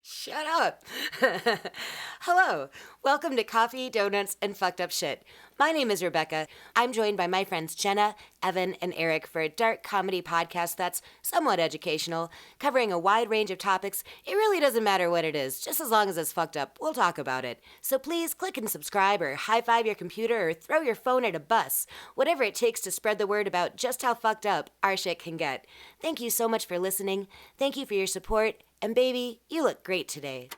Shut up. Hello. Welcome to Coffee, Donuts, and Fucked Up Shit. My name is Rebecca. I'm joined by my friends Jenna, Evan, and Eric for a dark comedy podcast that's somewhat educational, covering a wide range of topics. It really doesn't matter what it is, just as long as it's fucked up, we'll talk about it. So please click and subscribe or high-five your computer or throw your phone at a bus. Whatever it takes to spread the word about just how fucked up our shit can get. Thank you so much for listening. Thank you for your support. And baby, you look great today.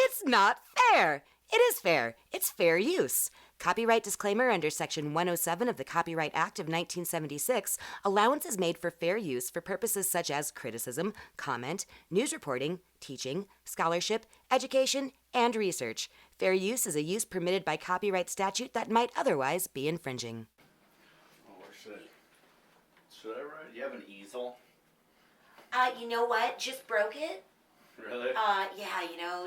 It's not fair. It is fair. It's fair use. Copyright disclaimer under Section 107 of the Copyright Act of 1976. Allowance is made for fair use for purposes such as criticism, comment, news reporting, teaching, scholarship, education, and research. Fair use is a use permitted by copyright statute that might otherwise be infringing. Should I write? Do you have an easel? You know what? Just broke it. Really? Yeah,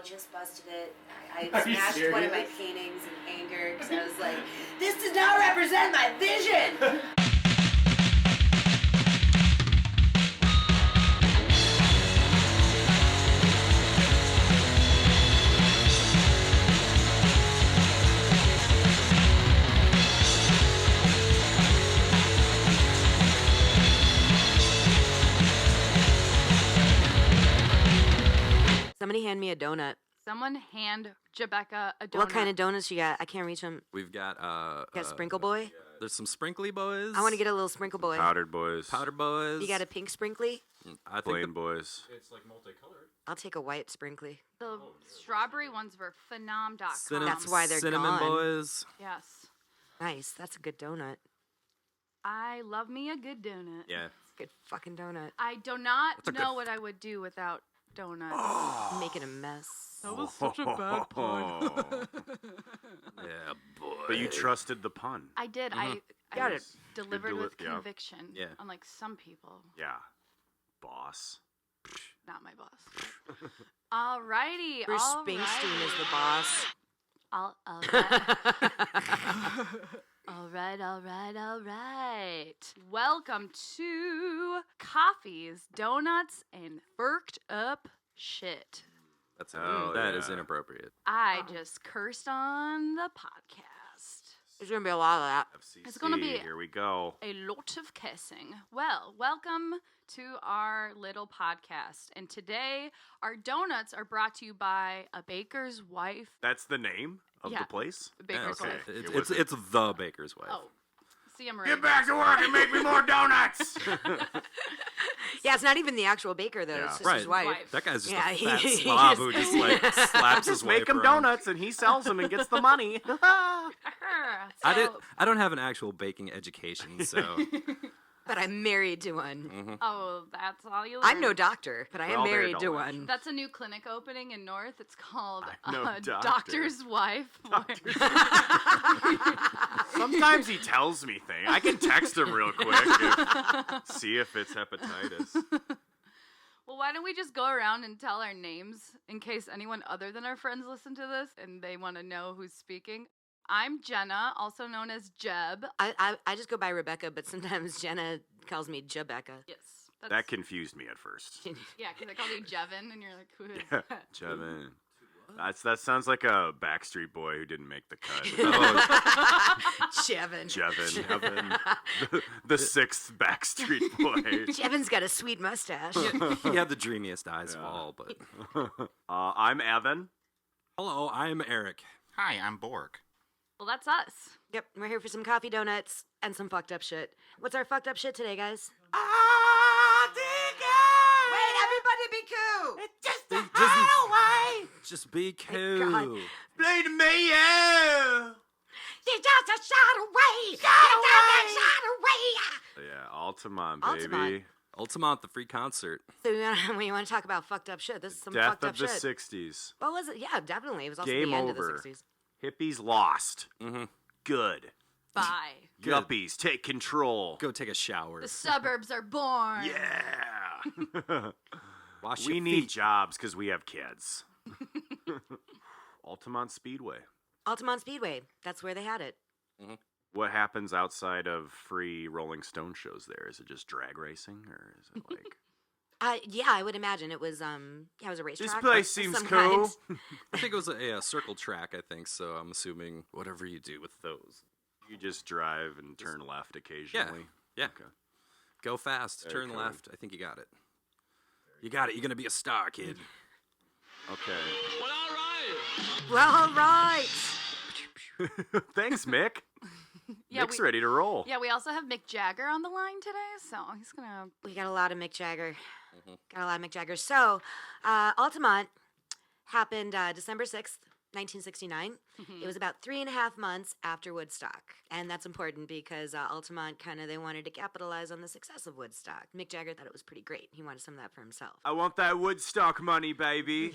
just busted it. I smashed one of my paintings in anger because I was like, this does not represent my vision! Somebody hand me a donut. Someone hand Rebecca a donut. What kind of donuts you got? I can't reach them. We've got Got Sprinkle Boy? there's some sprinkly boys. I want to get a little Sprinkle Boy. Powdered boys. powder boys. You got a pink Sprinkly? I think Plain boys. It's like multicolored. I'll take a white Sprinkly. The strawberry ones were phenom.com. That's why they're cinnamon gone. boys. Yes. Nice. That's a good donut. I love me a good donut. Yeah. Good fucking donut. I do not That's a know good- what I would do without donuts. Making a mess. That was such a bad pun. Yeah, boy. But you trusted the pun. I did. I Got it. delivered with yeah. conviction. Yeah. Unlike some people. Yeah. Boss. Not my boss. Alrighty. Bruce all Springsteen right. is the boss. All right. all right. Welcome to Coffees, Donuts, and Fucked Up Shit. That Oh, is yeah. inappropriate. I just cursed on the podcast. There's going to be a lot of that. FCC. It's gonna be- Here we go. A lot of cursing. Well, welcome to our little podcast. And today, our donuts are brought to you by a baker's wife. That's the name of Yeah. the place? Baker's okay. wife. It's the baker's wife. Oh, see, I'm Get back to work and make me more donuts! Yeah, it's not even the actual baker, though. Yeah. It's just Right. his wife. Wife. That guy's just Yeah, a fat he slob just- who just like slaps his Just wife make him around. donuts and he sells them and gets the money. I don't have an actual baking education, so But I'm married to one. Mm-hmm. Oh, that's all you learn. I'm no doctor, but I am Well, there married to don't one. That's a new clinic opening in North. It's called I'm no doctor. Doctor's Wife. Sometimes he tells me things. I can text him real quick see if it's hepatitis. Well, why don't we just go around and tell our names in case anyone other than our friends listen to this and they want to know who's speaking? I'm Jenna, also known as Jeb. I just go by Rebecca, but sometimes Jenna calls me Jebecca. Yes. That confused me at first. Yeah, because I called you Jevin, and you're like, who is Yeah, that? Jevin. That sounds like a Backstreet Boy who didn't make the cut. Jevin. Jevin. The sixth Backstreet Boy. Jevin's got a sweet mustache. he had the dreamiest eyes of all. But I'm Evan. hello, I'm Eric. Hi, I'm Borg. Well, that's us. Yep, we're here for some coffee donuts and some fucked up shit. What's our fucked up shit today, guys? Wait, everybody be cool! It's just a highway! Just be cool. God. Play the mayo. It's just a shot away! Shot away! Yeah, Altamont, baby. Altamont. Altamont, the free concert. So we want to talk about fucked up shit. This is some Death fucked up of the shit. 60s. What was it? Yeah, definitely. It was also Game the end over. of the 60s. Hippies lost. Mm-hmm. Good. Bye. Good. Yuppies, take control. Go take a shower. The suburbs are born. Yeah. Wash We your need feet. jobs because we have kids. Altamont Speedway. Altamont Speedway. That's where they had it. What happens outside of free Rolling Stone shows there? Is it just drag racing or is it like... Yeah, I would imagine it was. It was a racetrack. This place of seems some cool. kind. I think it was a circle track, I think, so I'm assuming whatever you do with those. You just drive and turn left occasionally. Yeah. Okay. Go fast, Very turn cool. left. I think you got it. You got it. You're going to be a star, kid. Okay. Well, all right. Thanks, Mick. Yeah, Mick's ready to roll. Yeah, we also have Mick Jagger on the line today, so he's gonna. We got a lot of Mick Jagger. Got a lot of Mick Jagger. So, Altamont happened December 6th, 1969. It was about 3.5 months after Woodstock. And that's important because Altamont they wanted to capitalize on the success of Woodstock. Mick Jagger thought it was pretty great. He wanted some of that for himself. I want that Woodstock money, baby.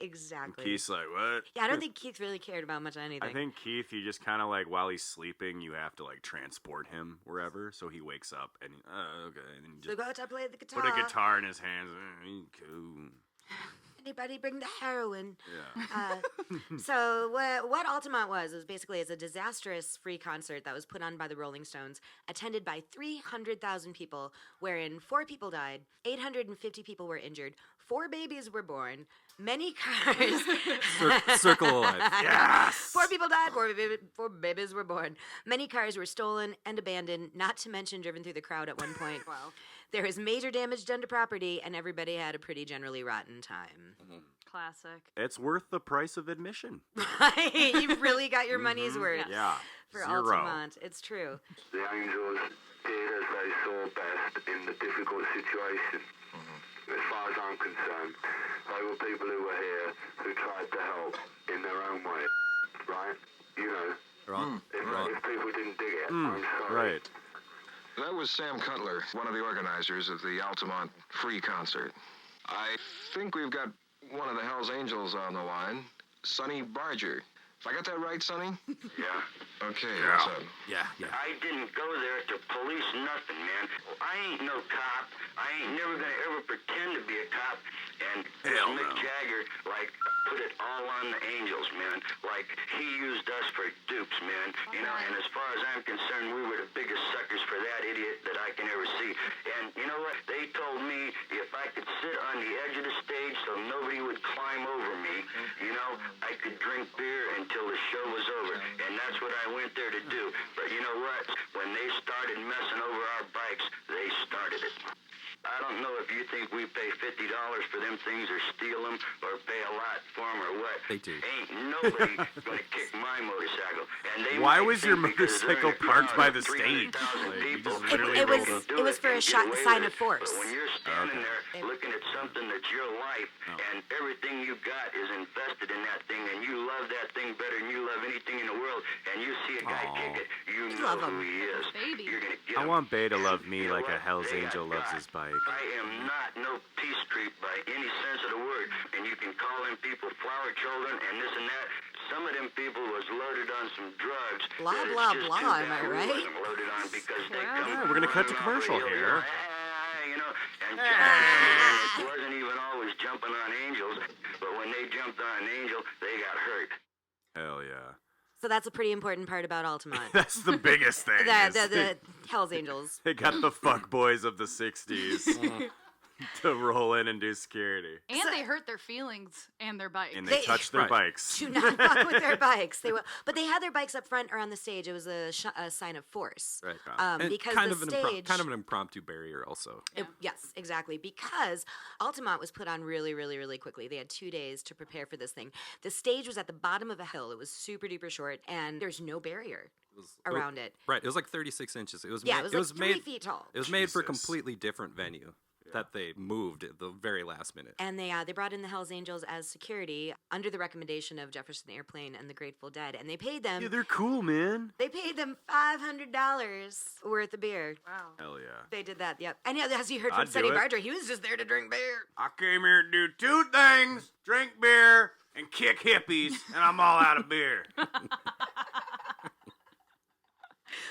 Exactly. Keith's like, what? Yeah, I don't think Keith really cared about much of anything. I think Keith, you just kind of like while he's sleeping, you have to like transport him wherever, so he wakes up and okay, and then you So just go to play the guitar. put a guitar in his hands. Cool. Anybody bring the heroin? Yeah. So what Altamont was basically a disastrous free concert that was put on by the Rolling Stones, attended by 300,000 people, wherein 4 people died, 850 people were injured, 4 babies were born, many cars. Circle of life. Yes. 4 people died, 4 babies were born. Many cars were stolen and abandoned, not to mention driven through the crowd at one point. Wow. There was major damage done to property, and everybody had a pretty generally rotten time. Classic. It's worth the price of admission. You really got your money's worth Yeah. for 0. Altamont. It's true. The angels did as they saw best in the difficult situation. As far as I'm concerned, they were people who were here who tried to help in their own way, right? You know, Wrong. if people didn't dig it, I'm sorry. Right. That was Sam Cutler, one of the organizers of the Altamont Free Concert. I think we've got one of the Hells Angels on the line, Sonny Barger. If I got that right, Sonny? Yeah. Okay, what's up? Yeah. I didn't go there to police nothing, man. I ain't no cop. I ain't never gonna ever pretend to be a cop. And Hell Mick no. Jagger, put it all on the Angels, man. He used us for dupes, man. You know, and as far as I'm concerned, we were the biggest suckers for that idiot that I can ever see. And you know what? They told me if I could sit on the edge of the stage so nobody would climb over me, you know, I could drink beer until the show was over. And that's what I went there to do. But you know what? When they started messing over our bikes, they started it. I don't know if you think we pay $50 for them things or steal them or pay a lot for them or what. They do. Ain't nobody gonna kick my motorcycle. And they Why might was your think because they're in motorcycle a parked crowd by of the stage? 300,000 Like, you people, just they're literally It was- able to do it was for a and get away sign with of it. force. But when you're standing Okay. there looking at something that's your life and everything you got is invested in that thing and you love that thing better than you love anything in the world and you see a guy Aw. kick it, you love know him. who he is. Baby. You're gonna get I him. want Bay to love me You know like a what? Hell's They Angel got loves God. his bike. I am not no peace creep by any sense of the word, and you can call them people flower children and this and that. Some of them people was loaded on some drugs. Blah, that it's blah, just blah, too am bad I we right? wasn't loaded on because they Well, come yeah, we're gonna cut to running off commercial the hill, here. You know, and it wasn't even always jumping on angels, but when they jumped on an angel, they got hurt. Hell yeah. So that's a pretty important part about Altamont. That's the biggest thing. is the Hells Angels. They got the fuck boys of the 60s to roll in and do security. And they hurt their feelings and their bike. And they They- touch their Right. bikes. Do not fuck with their bikes. They will, but they had their bikes up front or on the stage. It was a sign of force. Right. And Because kind the of an stage, kind of an impromptu barrier also. yes, exactly. Because Altamont was put on really, really, really quickly. They had 2 days to prepare for this thing. The stage was at the bottom of a hill. It was super duper short, and there's no barrier It was, around it. Right. It was like 36 inches. It was Yeah, ma- it was it like was 3 made feet tall. It was made for a Jesus. completely different venue that they moved at the very last minute. And they brought in the Hells Angels as security under the recommendation of Jefferson Airplane and the Grateful Dead, and they paid them. Yeah, they're cool, man. They paid them $500 worth of beer. Wow. Hell yeah. They did that. Yep. And yeah, as you heard from I'd do Sonny it. Barger, he was just there to drink beer. I came here to do 2 things: drink beer and kick hippies, and I'm all out of beer.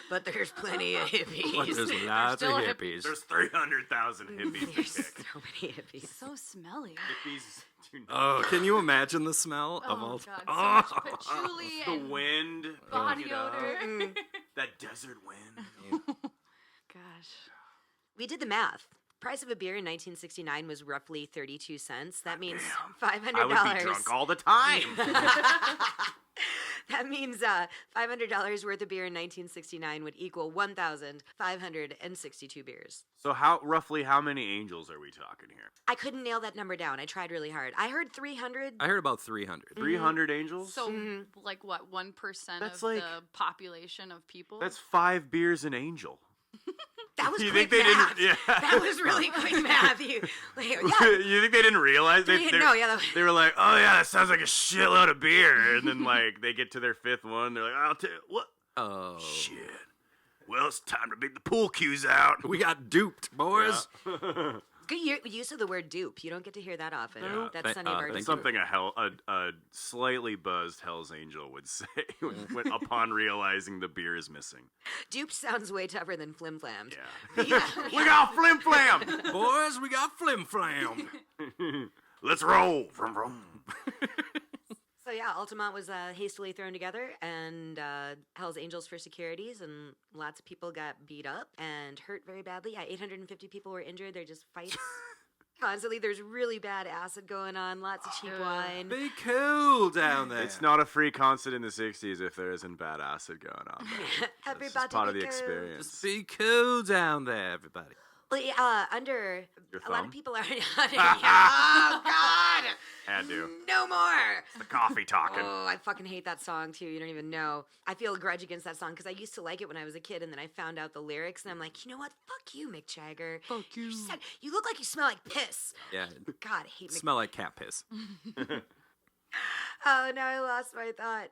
But there's plenty of hippies. But there's lots of still hip- hippies. There's 300,000 hippies There's to kick. so many hippies. So smelly. Hippies do not. Oh, can you imagine the smell of Oh all? god, so much patchouli The and wind, body you know, odor. that desert wind. Gosh. We did the math. Price of a beer in 1969 was roughly 32 cents. That means $500. I would be drunk all the time. That means $500 worth of beer in 1969 would equal 1,562 beers. So roughly how many angels are we talking here? I couldn't nail that number down. I tried really hard. I heard 300. I heard about 300. 300 angels? So, like, what, 1% That's of like- the population of people? That's 5 beers an angel. That was You quick think they didn't- math. yeah. That was really quick math. Yeah. You think they didn't realize? They were like, oh yeah, that sounds like a shitload of beer. And then like they get to their 5th one, they're like, I'll tell you what? Oh. Shit. Well, it's time to bring the pool cues out. We got duped, boys. Good use of the word dupe. You don't get to hear that often. Yeah. That's Sunday thank Martin. you. Something a slightly buzzed Hell's Angel would say upon realizing the beer is missing. Dupe sounds way tougher than flim-flammed. Yeah. We got flim flam. Boys, we got flim flam. Let's roll. Vroom, vroom. So yeah, Altamont was hastily thrown together, and Hell's Angels for securities, and lots of people got beat up and hurt very badly. Yeah, 850 people were injured. They're just fights constantly. There's really bad acid going on, lots of cheap wine. Be cool down there. It's not a free concert in the 60s if there isn't bad acid going on. It's Everybody just part of the be cool. experience. Just be cool down there, everybody. Well, yeah, under Your a lot thumb? of people are. Oh God! Had to. No more. The coffee talking. Oh, I fucking hate that song too. You don't even know. I feel a grudge against that song because I used to like it when I was a kid, and then I found out the lyrics, and I'm like, you know what? Fuck you, Mick Jagger. Fuck you. You look like you smell like piss. Yeah. God, I hate Mick. Smell like cat piss. Oh, now I lost my thought.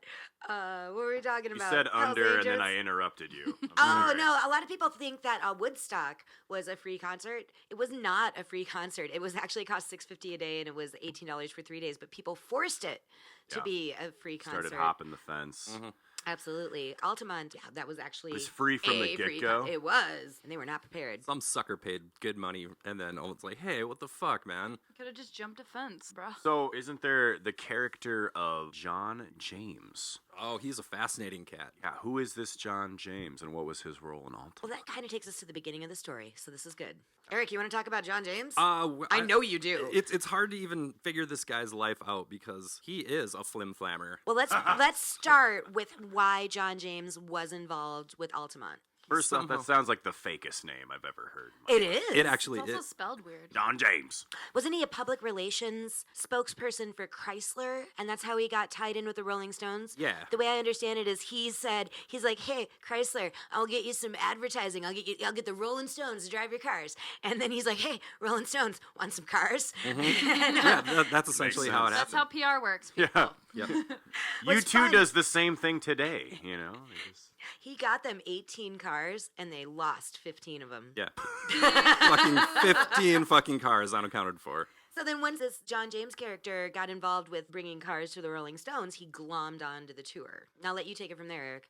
What were we talking You about? said Hell's under, and then Angels? I interrupted you. I'm Oh sorry. no! A lot of people think that Woodstock was a free concert. It was not a free concert. It was actually cost $6.50 a day, and it was $18 for 3 days. But people forced it to Yeah. be a free concert. Started hopping the fence. Absolutely, Altamont. Yeah, that was actually It was free from the a free get-go. It was, and they were not prepared. Some sucker paid good money, and then it's like, hey, what the fuck, man? Could have just jumped a fence, bro. So, isn't there the character of John James? Oh, he's a fascinating cat. Yeah, who is this John James, and what was his role in Altamont? Well, that kind of takes us to the beginning of the story, so this is good. Eric, you want to talk about John James? I know you do. It's hard to even figure this guy's life out because he is a flim flammer. Well, let's start with why John James was involved with Altamont. First off, somehow- that sounds like the fakest name I've ever heard. It is. It actually It's also is. spelled weird. John James. Wasn't he a public relations spokesperson for Chrysler, and that's how he got tied in with the Rolling Stones? Yeah. The way I understand it is he's like, "Hey, Chrysler, I'll get you some advertising. I'll get the Rolling Stones to drive your cars." And then he's like, "Hey, Rolling Stones, want some cars?" Yeah, that's essentially how it That's happened. how PR works, Yeah. people. Yep. You What's too fun- does the same thing today, you know? They just- He got them 18 cars, and they lost 15 of them. Yeah. Fucking 15 fucking cars unaccounted for. So then once this John James character got involved with bringing cars to the Rolling Stones, he glommed onto the tour. Now I'll let you take it from there, Eric.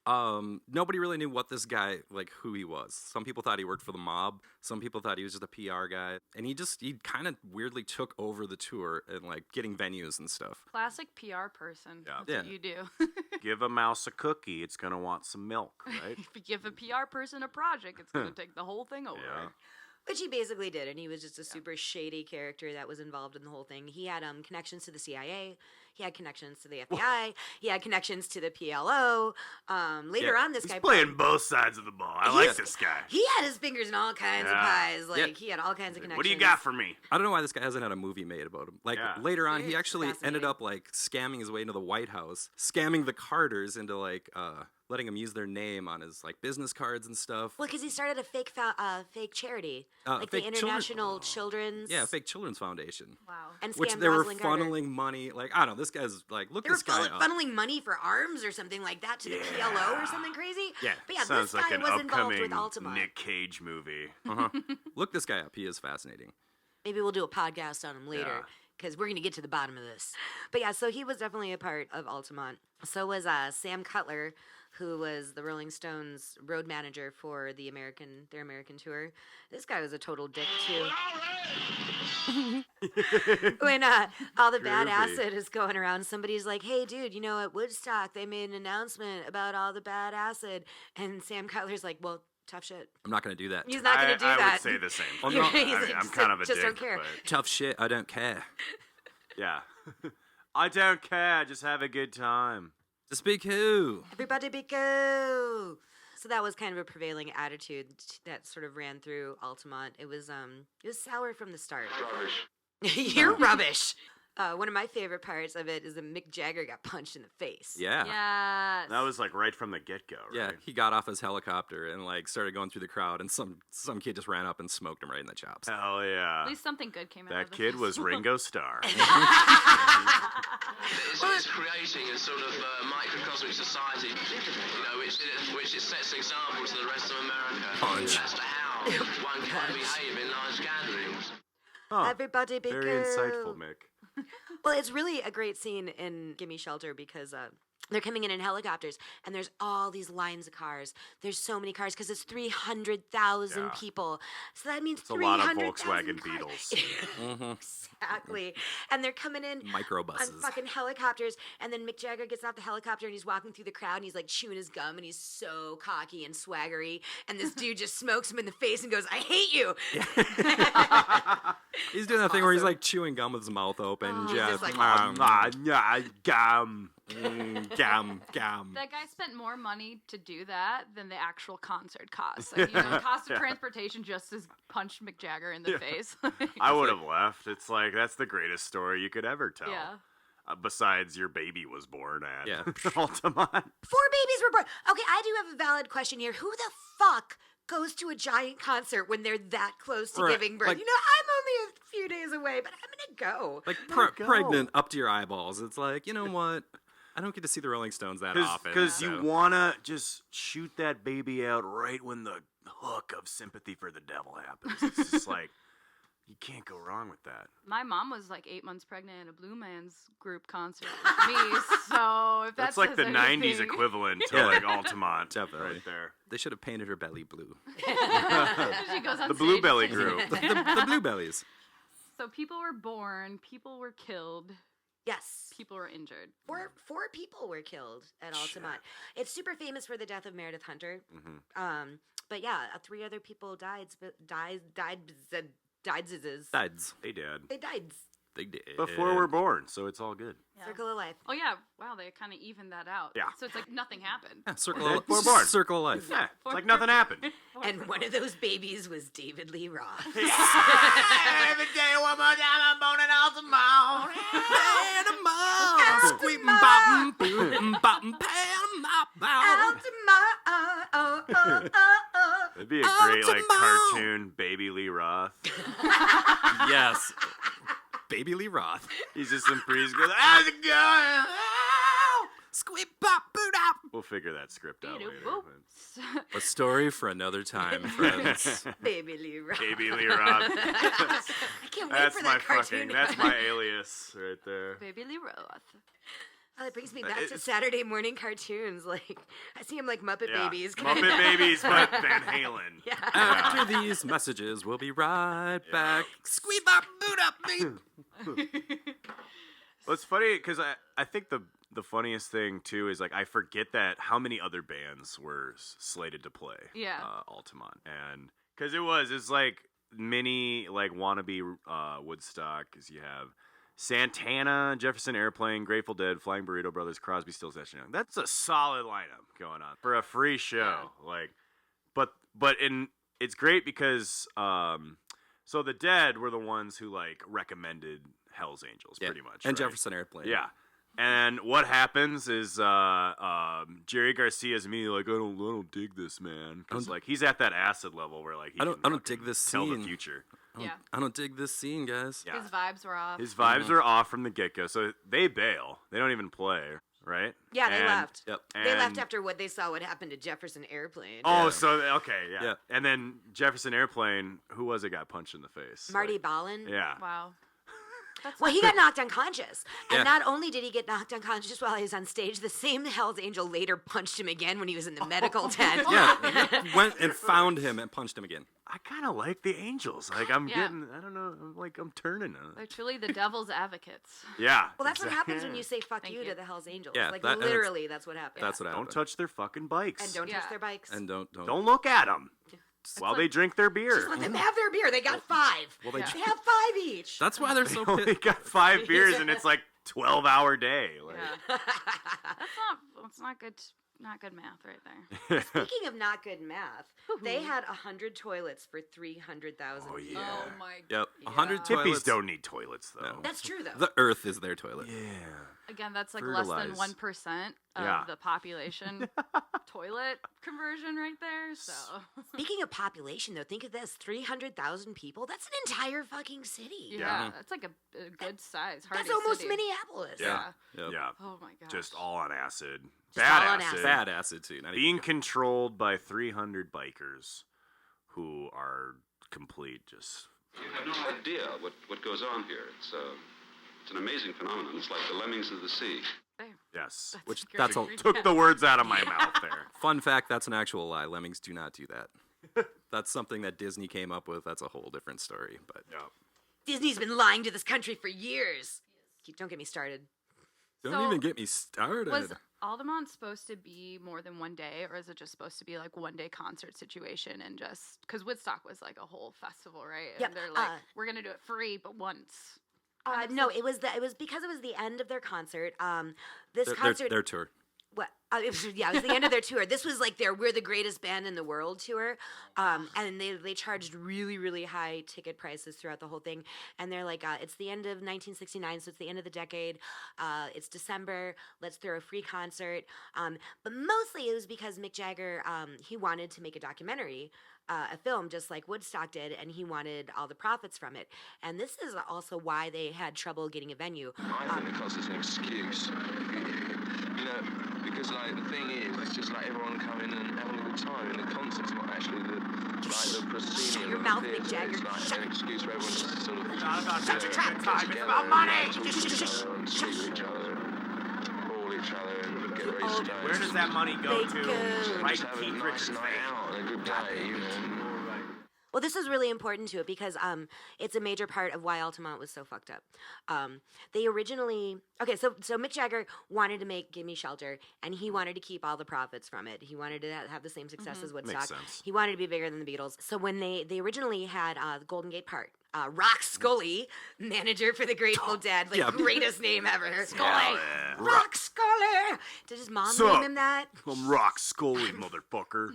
Nobody really knew what this guy, who he was. Some people thought he worked for the mob. Some people thought he was just a PR guy. And he kind of weirdly took over the tour and, getting venues and stuff. Classic PR person. Yeah. That's what Yeah. you do. Give a mouse a cookie, it's going to want some milk, right? If you give a PR person a project, it's going to take the whole thing over. Yeah. Which he basically did, and he was just a super shady character that was involved in the whole thing. He had connections to the CIA, he had connections to the FBI, he had connections to the PLO. Later on, this He's guy playing both sides of the ball. I like this guy. He had his fingers in all kinds of Yeah. pies. Yeah. He had all kinds of connections. What do you got for me? I don't know why this guy hasn't had a movie made about him. Yeah. Later on, he It's actually ended fascinating. up scamming his way into the White House, scamming the Carters into letting him use their name on his business cards and stuff. Well, because he started a fake charity, like the fake children- International Children's. Yeah, fake children's foundation, Wow. And which scammed they were Rosalind Carter. funneling money. I don't know. This guy's look They were this guy up. funneling money for arms or something like that to the PLO or something crazy. Yeah. But yeah, Sounds this like guy an was involved upcoming with Altamont. Nick Cage movie. Look this guy up. He is fascinating. Maybe we'll do a podcast on him later Yeah. because we're going to get to the bottom of this. But yeah, so he was definitely a part of Altamont. So was Sam Cutler, who was the Rolling Stones road manager for their American tour. This guy was a total dick too. When all the bad Groovy. acid is going around, somebody's like, "Hey, dude, at Woodstock they made an announcement about all the bad acid," and Sam Cutler's like, "Well, tough shit. I'm not going to do that. He's not going to do that. I would say the same. Well, no, I'm kind of a just dick. don't care. But Tough shit, I don't care. yeah. I don't care. Just have a good time. Just be cool. Everybody be cool. So that was kind of a prevailing attitude that sort of ran through Altamont. It was sour from the start. Rubbish. You're rubbish. One of my favorite parts of it is that Mick Jagger got punched in the face. Yeah. Yes. That was like right from the get-go, right? Yeah, he got off his helicopter and like started going through the crowd, and some kid just ran up and smoked him right in the chops. Hell yeah. At least something good came out of That the kid was festival. Ringo Starr. It's creating a sort of microcosmic society, which it sets an example to the rest of America Punch. as to how one can behave in large gatherings. Huh. Everybody be Very cool. insightful, Mick. Well, it's really a great scene in Gimme Shelter because they're coming in helicopters, and there's all these lines of cars. There's so many cars because it's 300,000 Yeah. people. So that means It's a lot of 300,000 Volkswagen cars. Beetles. Exactly. And they're coming in on Microbuses. fucking helicopters, and then Mick Jagger gets off the helicopter and he's walking through the crowd and he's like chewing his gum and he's so cocky and swaggery, and this dude just smokes him in the face and goes, "I hate you." He's doing that thing where he's like chewing gum with his mouth open. He's just like, Gum. gum, gum. That guy spent more money to do that than the actual concert cost. Like, cost of transportation just as punched Mick Jagger in the face. I would have left. It's like, that's the greatest story you could ever tell. Yeah. Besides your baby was born at Yeah. Altamont. 4 babies were born. Okay, I do have a valid question here. Who the fuck goes to a giant concert when they're that close to Right, giving birth? like- I'm only a few days away, but I'm gonna go. Like go. pregnant up to your eyeballs. It's like, you know what? I don't get to see the Rolling Stones that often. Because so. you want to just shoot that baby out right when the hook of sympathy for the devil happens. It's just like, you can't go wrong with that. My mom was like 8 months pregnant at a Blue Man's group concert with me, so if That's that's like the 90s equivalent to Yeah. like Altamont. Definitely. Right there. They should have painted her belly blue. She goes on The stage Bluebelly and Group. sings. the bluebellies. So people were born, people were killed, Yes. people were injured. Four people were killed at Altamont. It's super famous for the death of Meredith Hunter. Mm-hmm. But yeah, 3 other people died. Died. Dads. They did. They died. They did. Before we're born, so it's all good. Circle of life. Oh yeah, wow, they kind of evened that out. Yeah. So it's like nothing happened. Yeah, circle They of were born. Circle of life. Yeah, it's like nothing happened. And one of those babies was David Lee Roth. Every day, one more time, I'm born in Altamont. It'd be a great like cartoon Baby Lee Roth. Yes. Baby Lee Roth. He's just some priest goes, how's it going? Squeep bop boot up. We'll figure that script out later. Boop. but- A story for another time, friends. Baby Lee Roth. Baby Lee Roth. I can't wait That's for my that cartoon. that's my alias right there. Baby Lee Roth. Oh, that brings me back to It's- Saturday morning cartoons. Like, I see him like Muppet Yeah. Babies. Muppet Babies, but Van Halen. Yeah. After these messages, we'll be right back. Squeep bop boot up, beep. Well, it's funny because I think the funniest thing too is like I forget that how many other bands were slated to play Altamont, and because it's like mini like wannabe Woodstock, because you have Santana, Jefferson Airplane, Grateful Dead, Flying Burrito Brothers, Crosby, Stills, Nash & Young. That's a solid lineup going on for a free show. Like, but it's great because so the Dead were the ones who like recommended Hell's Angels pretty much, And right? Jefferson Airplane. Yeah. And what happens is Jerry Garcia's immediately like, I don't dig this, man, because like he's at that acid level where like he I don't can dig this tell the scene. future. I don't dig this scene, guys. Yeah. His vibes were off. His vibes are off from the get-go, so they bail. They don't even play, right? Yeah, they left. Yep. They left And- after what they saw what happened to Jefferson Airplane. Oh, so okay, yeah. Yeah. And then Jefferson Airplane, who was it? Got punched in the face. Marty Like, Ballin. yeah. Wow. Well, he got knocked unconscious. And Yeah. not only did he get knocked unconscious while he was on stage, the same Hell's Angel later punched him again when he was in the medical tent. Yeah, went and found him and punched him again. I kind of like the Angels. Like I'm getting, I don't know, I'm turning. They're truly the devil's advocates. Yeah. Well, that's what happens when you say "fuck you" to the Hell's Angels. Yeah, like that- literally, that's what happens. That's what happened. Don't touch their fucking bikes. And don't touch their bikes. And don't look at them while they drink their beer. Just let them have their beer. They got 5. Well, they have 5 each. That's why they're so They only got 5 beers, and it's like 12-hour day. Like. Yeah. That's not good. Not good math right there. Speaking of not good math, they had 100 toilets for 300,000 Oh, people. yeah. Oh my god. Yep. 100 toilets. Hippies don't need toilets, though. No. That's true, though. The Earth is their toilet. Yeah. Again, that's like less than Fertilize. 1% of the population toilet conversion right there. So Speaking of population, though, think of this: 300,000 people. That's an entire fucking city. yeah, that's like a good size. That's Hardy almost city. Minneapolis. Yeah. Yep. Yeah. Oh my gosh. Just all on acid. Just Bad all on acid. acid. Bad acid too. Not Being even controlled by 300 bikers who are complete just... You have no idea what goes on here. It's an amazing phenomenon. It's like the lemmings of the sea. Yes. Which great. that's a Took the words out of my mouth there. fun fact. That's an actual lie. Lemmings do not do that. That's something that Disney came up with. That's a whole different story. But Yeah. Disney's been lying to this country for years. Don't get me started. don't So, even get me started. Was Altamont supposed to be more than one day, or is it just supposed to be like one day concert situation and just because Woodstock was like a whole festival, right? Yep, And they're like, we're gonna do it free, but once. No, it was because it was the end of their concert. This concert, their tour. what? It was the end of their tour. This was like their "We're the Greatest Band in the World" tour, and they charged really, really high ticket prices throughout the whole thing. And they're like, it's the end of 1969, so it's the end of the decade. It's December. Let's throw a free concert. But mostly it was because Mick Jagger, he wanted to make a documentary. A film just like Woodstock did, and he wanted all the profits from it. And this is also why they had trouble getting a venue. I think because it's an excuse. You know, because like the thing is, it's just like everyone coming and having a good time, and the concert's not actually the proscenium. Shut your of mouth, the Mick theatre. Jagger. It's like an excuse for everyone to sort of. It's not about having a good time. It's together about money. and talk to each other, call each other, and get very stoned. Where does that money go They to? go- Right, Just have a Keith nice Richards' night face. out and a good day, you know. Well, this is really important to it because it's a major part of why Altamont was so fucked up. They originally so Mick Jagger wanted to make "Gimme Shelter," and he wanted to keep all the profits from it. He wanted to have the same success as Woodstock. Makes sense. He wanted to be bigger than the Beatles. So when they originally had the Golden Gate Park, Rock Scully, manager for the Grateful Dead, greatest name ever, Scully, yeah. Rock Scully. Did his mom Sup? name him that? I'm Rock Scully, motherfucker.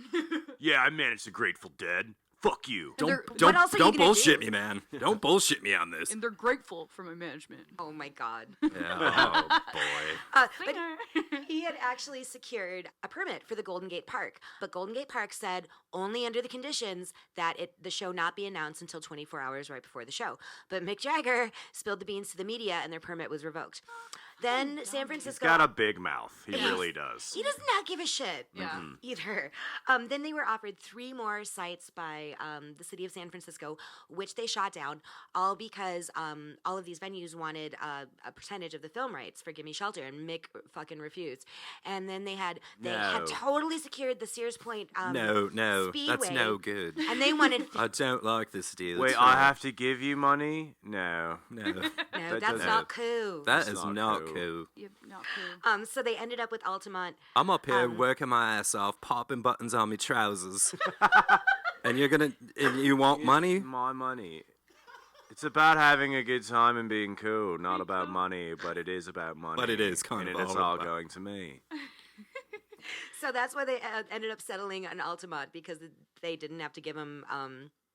Yeah, I managed the Grateful Dead. Fuck you. What else are you Don't gonna bullshit do? me, man. Don't bullshit me on this. And they're grateful for my management. Oh my God. Yeah, oh boy. But he had actually secured a permit for the Golden Gate Park. But Golden Gate Park said only under the conditions that the show not be announced until 24 hours right before the show. But Mick Jagger spilled the beans to the media and their permit was revoked. Then San Francisco... He's got a big mouth. He really does. He does not give a shit either. Then they were offered 3 more sites by the city of San Francisco, which they shot down, all because all of these venues wanted a percentage of the film rights for Gimme Shelter, and Mick fucking refused. And then they had totally secured the Sears Point No, Speedway, that's no good. and they wanted... I don't like this deal. Wait, It's I wrong. have to give you money? No. No, No, That that's doesn't- not cool. that It's is not not cool. cool. Yep, not cool. So they ended up with Altamont. I'm up here working my ass off, popping buttons on my trousers, and you want money? My money. It's about having a good time and being cool, not about money, but it is about money. But it is kind and of it's all all about- going to me. So that's why they ended up settling on Altamont, because they didn't have to give him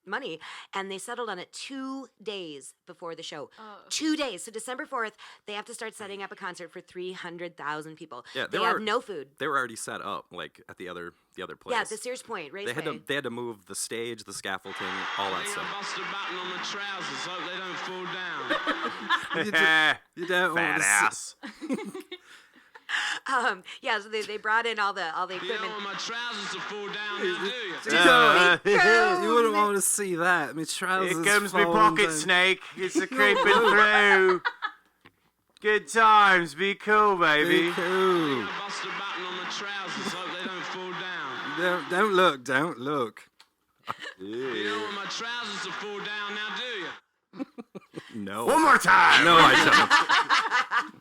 money, and they settled on it 2 days before the show. 2 days. So December 4th, they have to start setting up a concert for 300,000 people. Yeah, they have no food. They were already set up, like at the other place. Yeah, the Sears Point Raceway. They had to move the stage, the scaffolding, all that stuff. Bust a button on the trousers, hope they don't fall down. You don't Fat want to ass. So they brought in all the You don't equipment. want my trousers to fall down now, do you? You wouldn't want to see that. My trousers. Here comes my falling pocket down. snake. It's a creeping through. Good times. Be cool, baby. Be cool. Bust a button on the trousers, hope they don't fall down. Don't look. You don't want my trousers to fall down now, do you? No. One more time. No, I don't.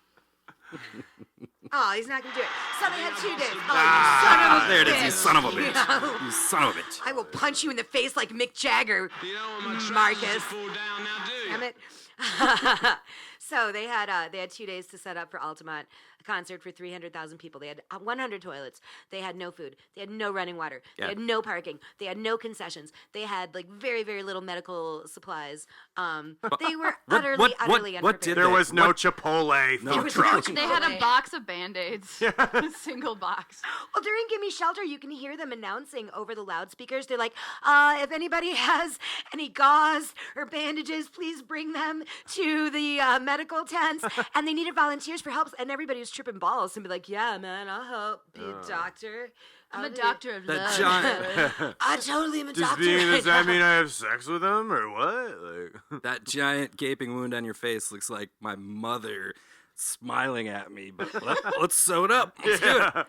Oh, he's not gonna do it. So they had 2 days. Oh, There it is, bitch. you son of a bitch. You son of a bitch. I will punch you in the face like Mick Jagger, You don't want my trousers Marcus. to fall down now, do you? Damn it. So they had 2 days to set up for Altamont, a concert for 300,000 people. They had 100 toilets. They had no food. They had no running water. Yeah. They had no parking. They had no concessions. They had like very, very little medical supplies. They were utterly unprepared. what did There they- was no what- Chipotle food There was truck. no They had a Chipotle. box of Band-Aids. A single box. Well, during Gimme Shelter, you can hear them announcing over the loudspeakers. They're like, if anybody has any gauze or bandages, please bring them to the medical tents. And they needed volunteers for help. And everybody was tripping balls and be like, yeah, man, I'll help. Be a doctor. I'm a doctor of That love. giant, I totally am a Does doctor. does that mean I have sex with him or what? Like, that giant gaping wound on your face looks like my mother smiling at me. But let's sew it up. Let's do it.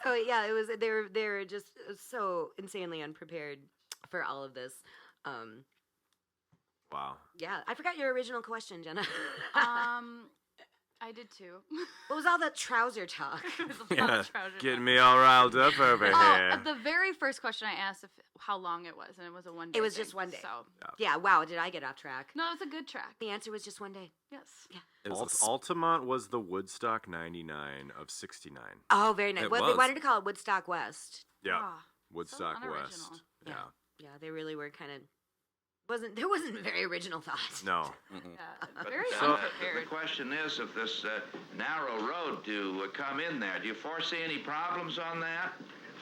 So yeah, it was. They were just so insanely unprepared for all of this. wow. Yeah, I forgot your original question, Jenna. I did too. What was all that trouser talk? There's a lot Yeah. of trousers. Getting me all riled up over here. The very first question I asked how long it was, and it was a 1 day. It was thing, just 1 day. So Yeah, wow, did I get off track? no, it was a good track. The answer was just 1 day. Yes. Yeah. It was Altamont was the Woodstock 99 of 69. Oh, very nice. It Well, they was. wanted to call it Woodstock West. Yeah. Ah, Woodstock so West. unoriginal. Yeah. Yeah, they really were kind of there wasn't very original thought. No. Yeah, very So- The unprepared. question is, if this narrow road to come in there, do you foresee any problems on that?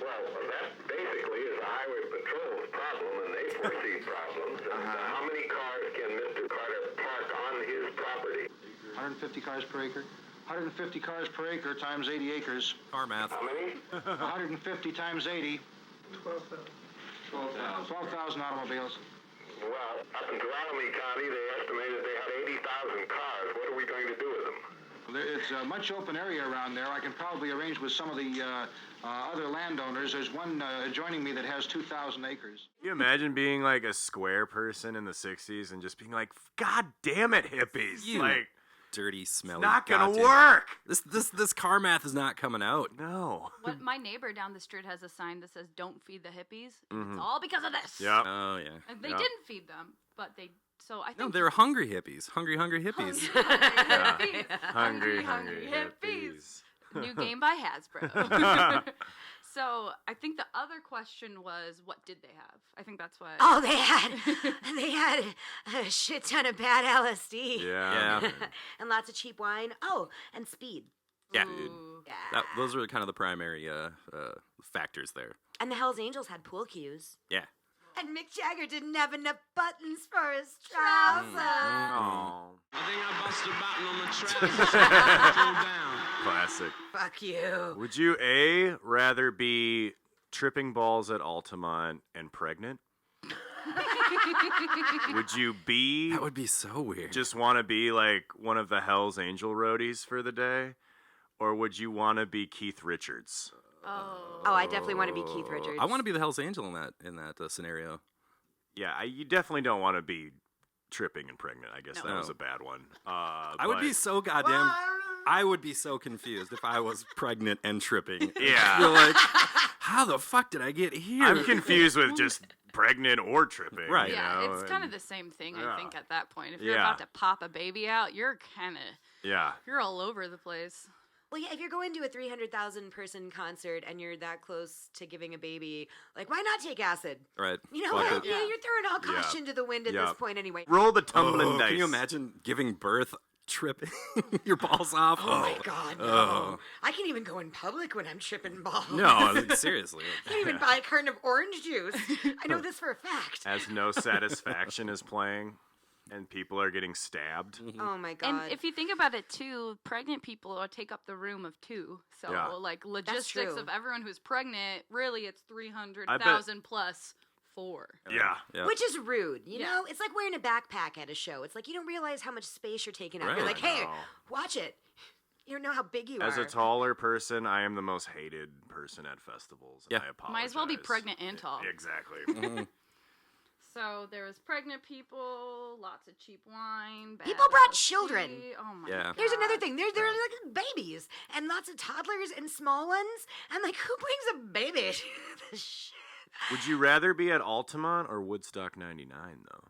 Well, that basically is the highway patrol's problem, and they foresee problems. And how many cars can Mr. Carter park on his property? 150 cars per acre. 150 cars per acre times 80 acres. car math. How many? 150 times 80. 12,000 automobiles. Well, up in Tuolumne County, they estimated they had 80,000 cars. What are we going to do with them? It's a much open area around there. I can probably arrange with some of the other landowners. There's one adjoining me that has 2,000 acres. Can you imagine being like a square person in the 60s and just being like, God damn it, hippies. You Like, dirty, smelly. not going to goddamn- work. This car math is not coming out. No. What my neighbor down the street has a sign that says "Don't feed the hippies." And It's all because of this. Yep. Oh yeah. And they Yep. didn't feed them, but they. So I think No, they're hungry hippies. Hungry hippies. hippies. Hungry hippies. New game by Hasbro. So I think the other question was, what did they have? I think that's what. Oh, they had a shit ton of bad LSD. Yeah. Yeah. And lots of cheap wine. Oh, and speed. Yeah. Ooh. Yeah. Those were kind of the primary factors there. And the Hells Angels had pool cues. Yeah. And Mick Jagger didn't have enough buttons for his trousers. Oh. I think I busted a button on the trousers. Fall down. Classic. Fuck you. Would you A, rather be tripping balls at Altamont and pregnant? Would you B, That would be so weird. just want to be like one of the Hell's Angel roadies for the day? Or would you want to be Keith Richards? Oh, I definitely want to be Keith Richards. I want to be the Hell's Angel in that scenario. Yeah, you definitely don't want to be tripping and pregnant. I guess No. that was a bad one. I would be so goddamn. I would be so confused if I was pregnant and tripping. Yeah. You're like, how the fuck did I get here? I'm confused with just pregnant or tripping. Right. you Yeah, know, it's kind of and- the same thing. Yeah. I think at that point, if you're Yeah. about to pop a baby out, you're Yeah. you're all over the place. Well, yeah, if you're going to a 300,000 person concert and you're that close to giving a baby, like, why not take acid? Right. You know Fuck what? it. Yeah, you're throwing all Yeah. caution to the wind at Yeah. this point anyway. Roll the tumbling Oh, dice. can you imagine giving birth, tripping your balls off? Oh my God, no. Oh. I can't even go in public when I'm tripping balls. No, like, seriously. I can't even buy a carton of orange juice. I know this for a fact. As No Satisfaction is playing and people are getting stabbed. Oh my God. And if you think about it too, pregnant people take up the room of two. So Yeah. like logistics true. of everyone who's pregnant, really it's 300,000 plus 4. Yeah. Yeah. Which is rude, you Yeah. know? It's like wearing a backpack at a show. It's like you don't realize how much space you're taking up. Right. You're like, I hey, know. watch it. You don't know how big you are. As a taller person, I am the most hated person at festivals. And I apologize. Might as well be pregnant and tall. Exactly. So there was pregnant people, lots of cheap wine. Bad People brought LSD. children. Oh my god. Here's another thing. There are like babies and lots of toddlers and small ones. I'm like, who brings a baby to this shit? Would you rather be at Altamont or Woodstock 99, though?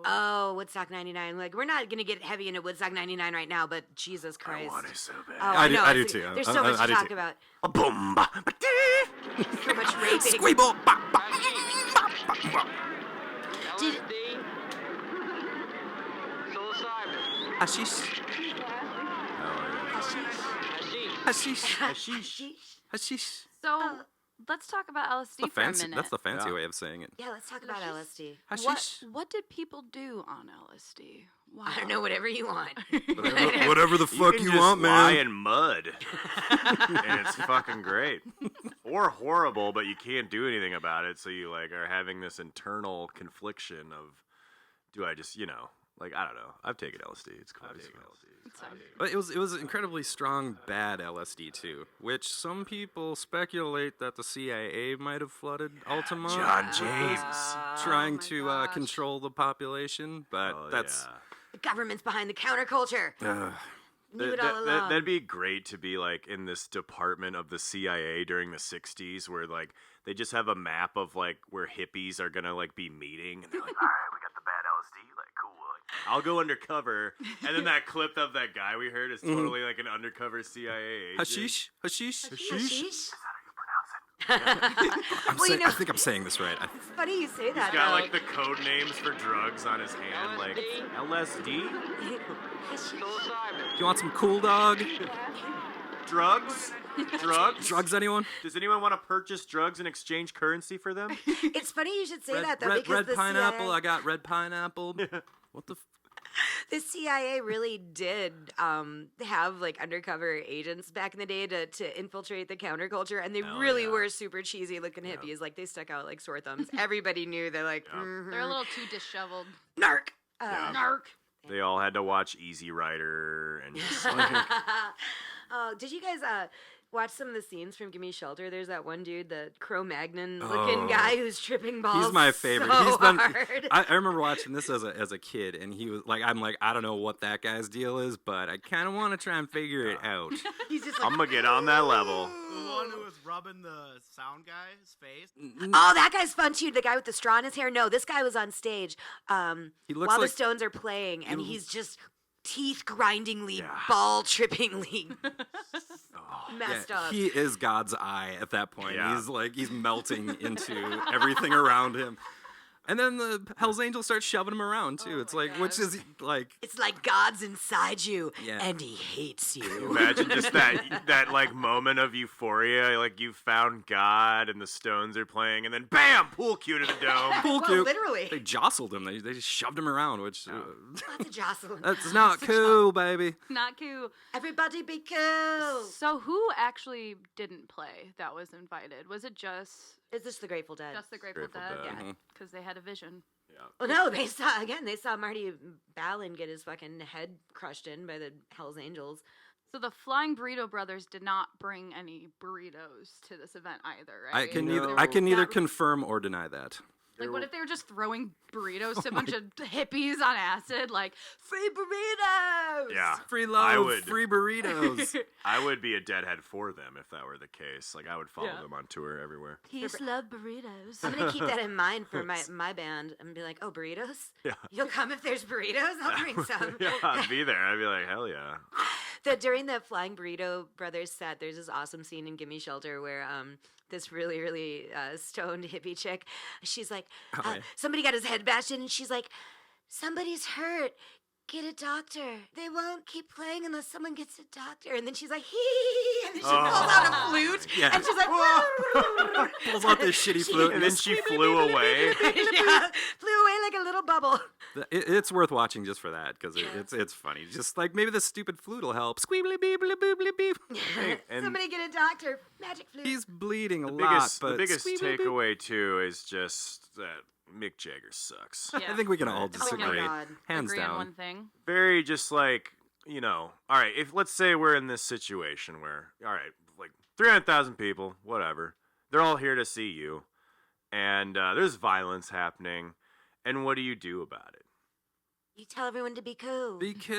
Oh, Woodstock 99. Like, we're not going to get heavy into Woodstock 99 right now, but Jesus Christ. I want it so bad. Oh, I know. I do too. There's so much to talk about. A boom, ba, ba, dee. So much raping. Squeebo, ba, ba. LSD. Psilocybin. Hashish. Hashish. Hashish. Hashish. So let's talk about LSD for a minute. That's the fancy way of saying it. Yeah, let's talk about LSD. Hashish. What did people do on LSD? Wow. I don't know, whatever you want. Whatever the fuck can you just want, lie man. in mud, and it's fucking great, or horrible, but you can't do anything about it. So you like are having this internal confliction of, do I just, like I don't know. I've taken LSD. It's cool. But it was incredibly strong, bad LSD too, which some people speculate that the CIA might have flooded Altamont. John James trying to control the population, but that's The government's behind the counterculture. Knew it all along. That'd be great to be like in this department of the CIA during the 60s where like they just have a map of like where hippies are gonna like be meeting and they're like, all right, we got the bad LSD, like cool. Like, I'll go undercover, and then that clip of that guy we heard is totally like an undercover CIA agent. hashish. Hashish? I think I'm saying this right. It's funny you say that. He's got like the code names for drugs on his hand, like LSD, Psilocybin. You want some cool dog? drugs. Drugs, anyone? Does anyone want to purchase drugs and exchange currency for them? It's funny you should say that, though, because red the pineapple. CIA, I got red pineapple. What the? the CIA really did have like undercover agents back in the day to infiltrate the counterculture, and they really were super cheesy looking hippies. Like they stuck out like sore thumbs. Everybody knew they're like, They're a little too disheveled. narc. Narc. They all had to watch Easy Rider and just like, Oh, did you guys watch some of the scenes from Gimme Shelter? There's that one dude, the Cro-Magnon looking guy who's tripping balls. He's my favorite. So He's been. hard. I remember watching this as a kid, and he was like, I'm like, I don't know what that guy's deal is, but I kind of want to try and figure it out. He's just like, I'm gonna get on that level. The one who was rubbing the sound guy's face. oh, that guy's fun too. The guy with the straw in his hair. No, this guy was on stage He looks while the like Stones are playing, and he's just teeth grindingly, ball trippingly messed up. He is God's eye at that point. Yeah. He's melting into everything around him. And then the Hell's Angels start shoving him around too. It's like, which is like, It's like God's inside you, Yeah. and he hates you. Imagine just that like moment of euphoria, like you found God and the Stones are playing, and then bam, pool cue to the dome. pool Well, cue. literally. They jostled him. They just shoved him around, which Lots of jostling. that's not cool, baby. Not cool. Everybody be cool. So who actually didn't play that was invited? Was it just Is this the Grateful Dead? the Grateful, Grateful Dead? Dead. Yeah, because they had a vision. Well, no, they saw Marty Ballin get his fucking head crushed in by the Hell's Angels. So the Flying Burrito Brothers did not bring any burritos to this event either, right? I can neither confirm or deny that. Like, what if they were just throwing burritos to a bunch of hippies on acid? Like, free burritos! Yeah, Free I love, would- free burritos. I would be a deadhead for them if that were the case. Like I would follow them on tour everywhere. Peace, love, burritos. I'm gonna keep that in mind for my band and be like, oh, burritos? Yeah. You'll come if there's burritos? I'll bring some. Yeah, I'd be there. I'd be like, hell yeah. During the Flying Burrito Brothers set, there's this awesome scene in Gimme Shelter where this really, really stoned hippie chick, she's like, somebody got his head bashed in, and she's like, somebody's hurt. Get a doctor. They won't keep playing unless someone gets a doctor. And then she's like, hee, and then she pulls out a flute, Yeah. and she's like, Pulls out this shitty flute. And then she flew away. yeah, flew away like a little bubble. It's worth watching just for that because it's funny. Just like maybe the stupid flute will help. Squeebly beebly boobly beep. And Somebody get a doctor. Magic flute. He's bleeding a the lot, biggest, but the biggest squeebly beep. takeaway too is just that Mick Jagger sucks. Yeah. I think we can all disagree. God. Hands Agree on down. one thing. Very just like all right, if let's say we're in this situation where, all right, like 300,000 people, whatever, they're all here to see you, and there's violence happening, and what do you do about it? You tell everyone to be cool. Be cool.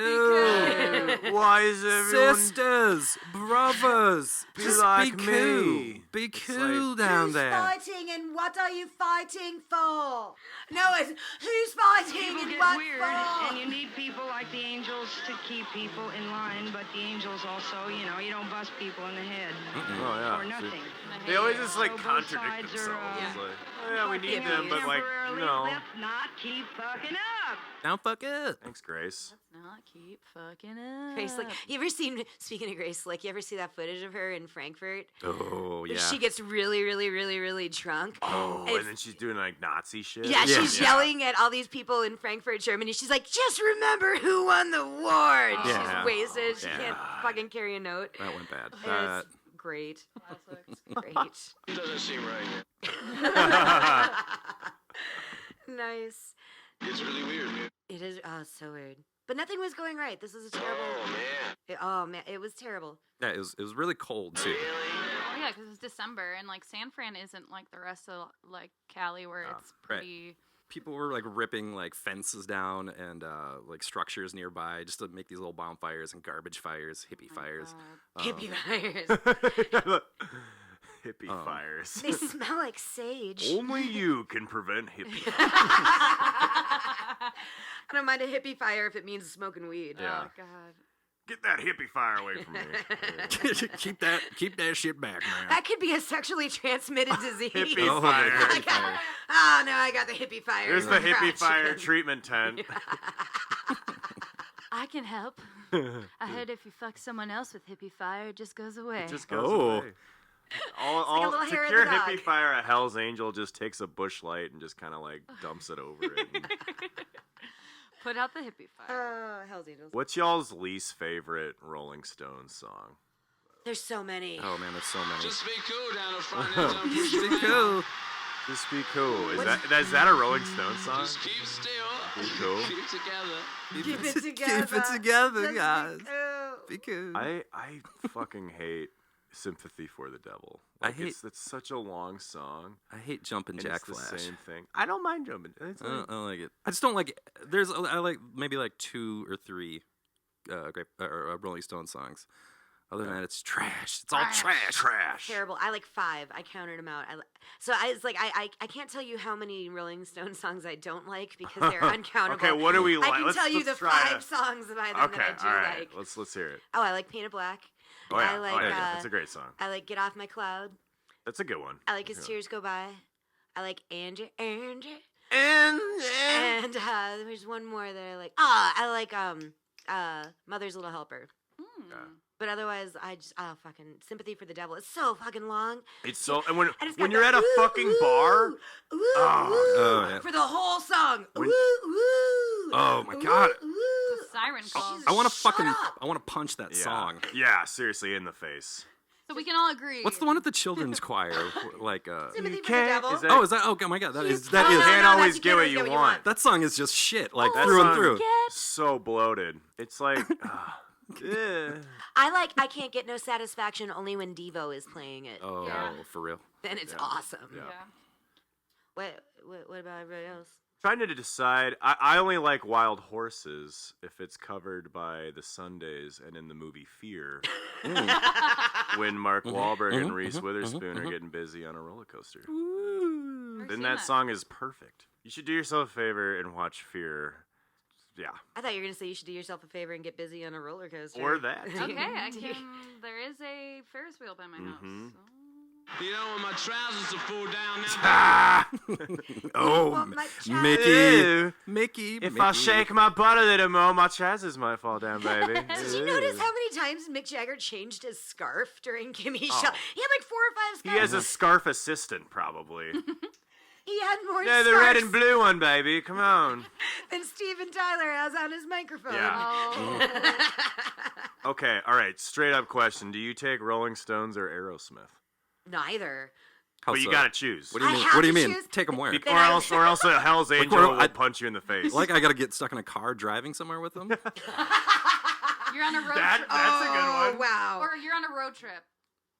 Why is everyone... Sisters, brothers, just like be me. cool. Be cool down there. Who's fighting and what are you fighting for? No, it's who's fighting People and get what weird, for? and you need people like the angels to keep people in line, but the angels also, you don't bust people in the head. Oh, yeah. Or nothing. They always just, like, So both contradict sides themselves. are, It's like, oh, yeah, we need them, but, like, temporarily, no. let's not keep fucking up. Don't fuck it. Thanks, Grace. Let's not keep fucking up. Grace Slick. You ever seen, speaking of Grace Slick, you ever see that footage of her in Frankfurt? Oh, yeah. She gets really, really, really, really drunk. Oh, and then she's doing, like, Nazi shit? Yeah, she's yelling at all these people in Frankfurt, Germany. She's like, just remember who won the war. And she's wasted. She can't fucking carry a note. That went bad. It's great. It's great. It doesn't seem right. Nice. It's really weird, man. It is, so weird. But nothing was going right. This is a terrible... Oh, man. It was terrible. Yeah, it was really cold, too. Oh, yeah, because it's December, and, like, San Fran isn't like the rest of, like, Cali, where it's pretty... People were, like, ripping, like, fences down and, like, structures nearby just to make these little bonfires and garbage fires, hippie fires. Hippie fires. Hippie fires. They smell like sage. Only you can prevent hippie fires. I don't mind a hippie fire if it means smoking weed. Yeah. Oh, God. Get that hippie fire away from me. keep that shit back, man. That could be a sexually transmitted disease. Hippie fire. Oh, no, I got the hippie fire. Here's the hippie fire treatment tent. I can help. I heard if you fuck someone else with hippie fire, it just goes away. It just goes away. All like a little to hair of cure the dog. hippie fire, a Hell's Angel just takes a bush light and just kind of like dumps it over it. And... Put out the hippie fire. Oh, Hell's Angels. What's y'all's least favorite Rolling Stones song? There's so many. Oh, man, there's so many. Just be cool down the front and don't push Just be around. cool. Just be cool. Is that a Rolling Stones song? Just keep still. Be cool. Keep together. Keep it together. Keep it together, Let's guys. be cool. Be cool. I fucking hate Sympathy for the Devil. I hate- it's such a long song. I hate Jumpin' And Jack it's the Flash. same thing. I don't mind jumping. It's I don't like it. I just don't like it. I like maybe like 2 or 3 Rolling Stone songs. Other than that, it's trash. It's all trash. Terrible. I like 5. I counted them out. I can't tell you how many Rolling Stone songs I don't like because they're uncountable. Okay, what do we like? I can tell you the 5 songs by them that I do all right. like. Let's hear it. Oh, I like Painted Black. Oh yeah, I like, that's a great song. I like Get Off My Cloud. That's a good one. I like As Tears Go By. I like Andrew. And And there's one more that I like. I like Mother's Little Helper. Yeah. But otherwise, I just fucking Sympathy for the Devil. It's so fucking long. It's so and when it's got you're the at a woo, fucking woo, bar. woo, Oh, woo, yeah. for the whole song. When- Woo, woo. Oh, my God. Woo, woo. It's a siren call. Jesus, I want to shut fucking. up. I want to punch that Yeah. song. Yeah, seriously, in the face. So we can all agree. What's the one at the children's choir? Like Sympathy for the can't- Devil. is that- Oh, is that? Oh my God, that is. That Oh, is. no, can't no, always that's get what you want. That song is just shit. Like That through and song- through. So bloated. It's like, yeah. I can't get no satisfaction only when Devo is playing it. Oh, Yeah. for real. Then it's awesome. Yeah. Yeah. What about everybody else? Trying to decide. I only like Wild Horses if it's covered by the Sundays and in the movie Fear, when Mark Wahlberg and Reese Witherspoon are getting busy on a roller coaster. Never Then seen that song is perfect. You should do yourself a favor and watch Fear. Yeah. I thought you were gonna say you should do yourself a favor and get busy on a roller coaster. Or that. Okay, I can. There is a Ferris wheel by my house. So. You know when my trousers are full down now. Oh, my Ew. Mickey. If I shake my butt a little more, my trousers might fall down, baby. Did you notice how many times Mick Jagger changed his scarf during Gimme Shelter? He had like 4 or 5 scarves. He has a scarf assistant, probably. He had more No, the red and blue one, baby. Come on. than Steven Tyler has on his microphone. Yeah. Oh. Okay, all right. Straight up question: do you take Rolling Stones or Aerosmith? Neither. How But you so? gotta choose. What do you I mean? have What do you to mean? choose- Take them where? Then Or else a Hell's Angel where will I- punch you in the face. Like I gotta get stuck in a car driving somewhere with them? You're on a road That's trip. a good one. Wow. Or you're on a road trip.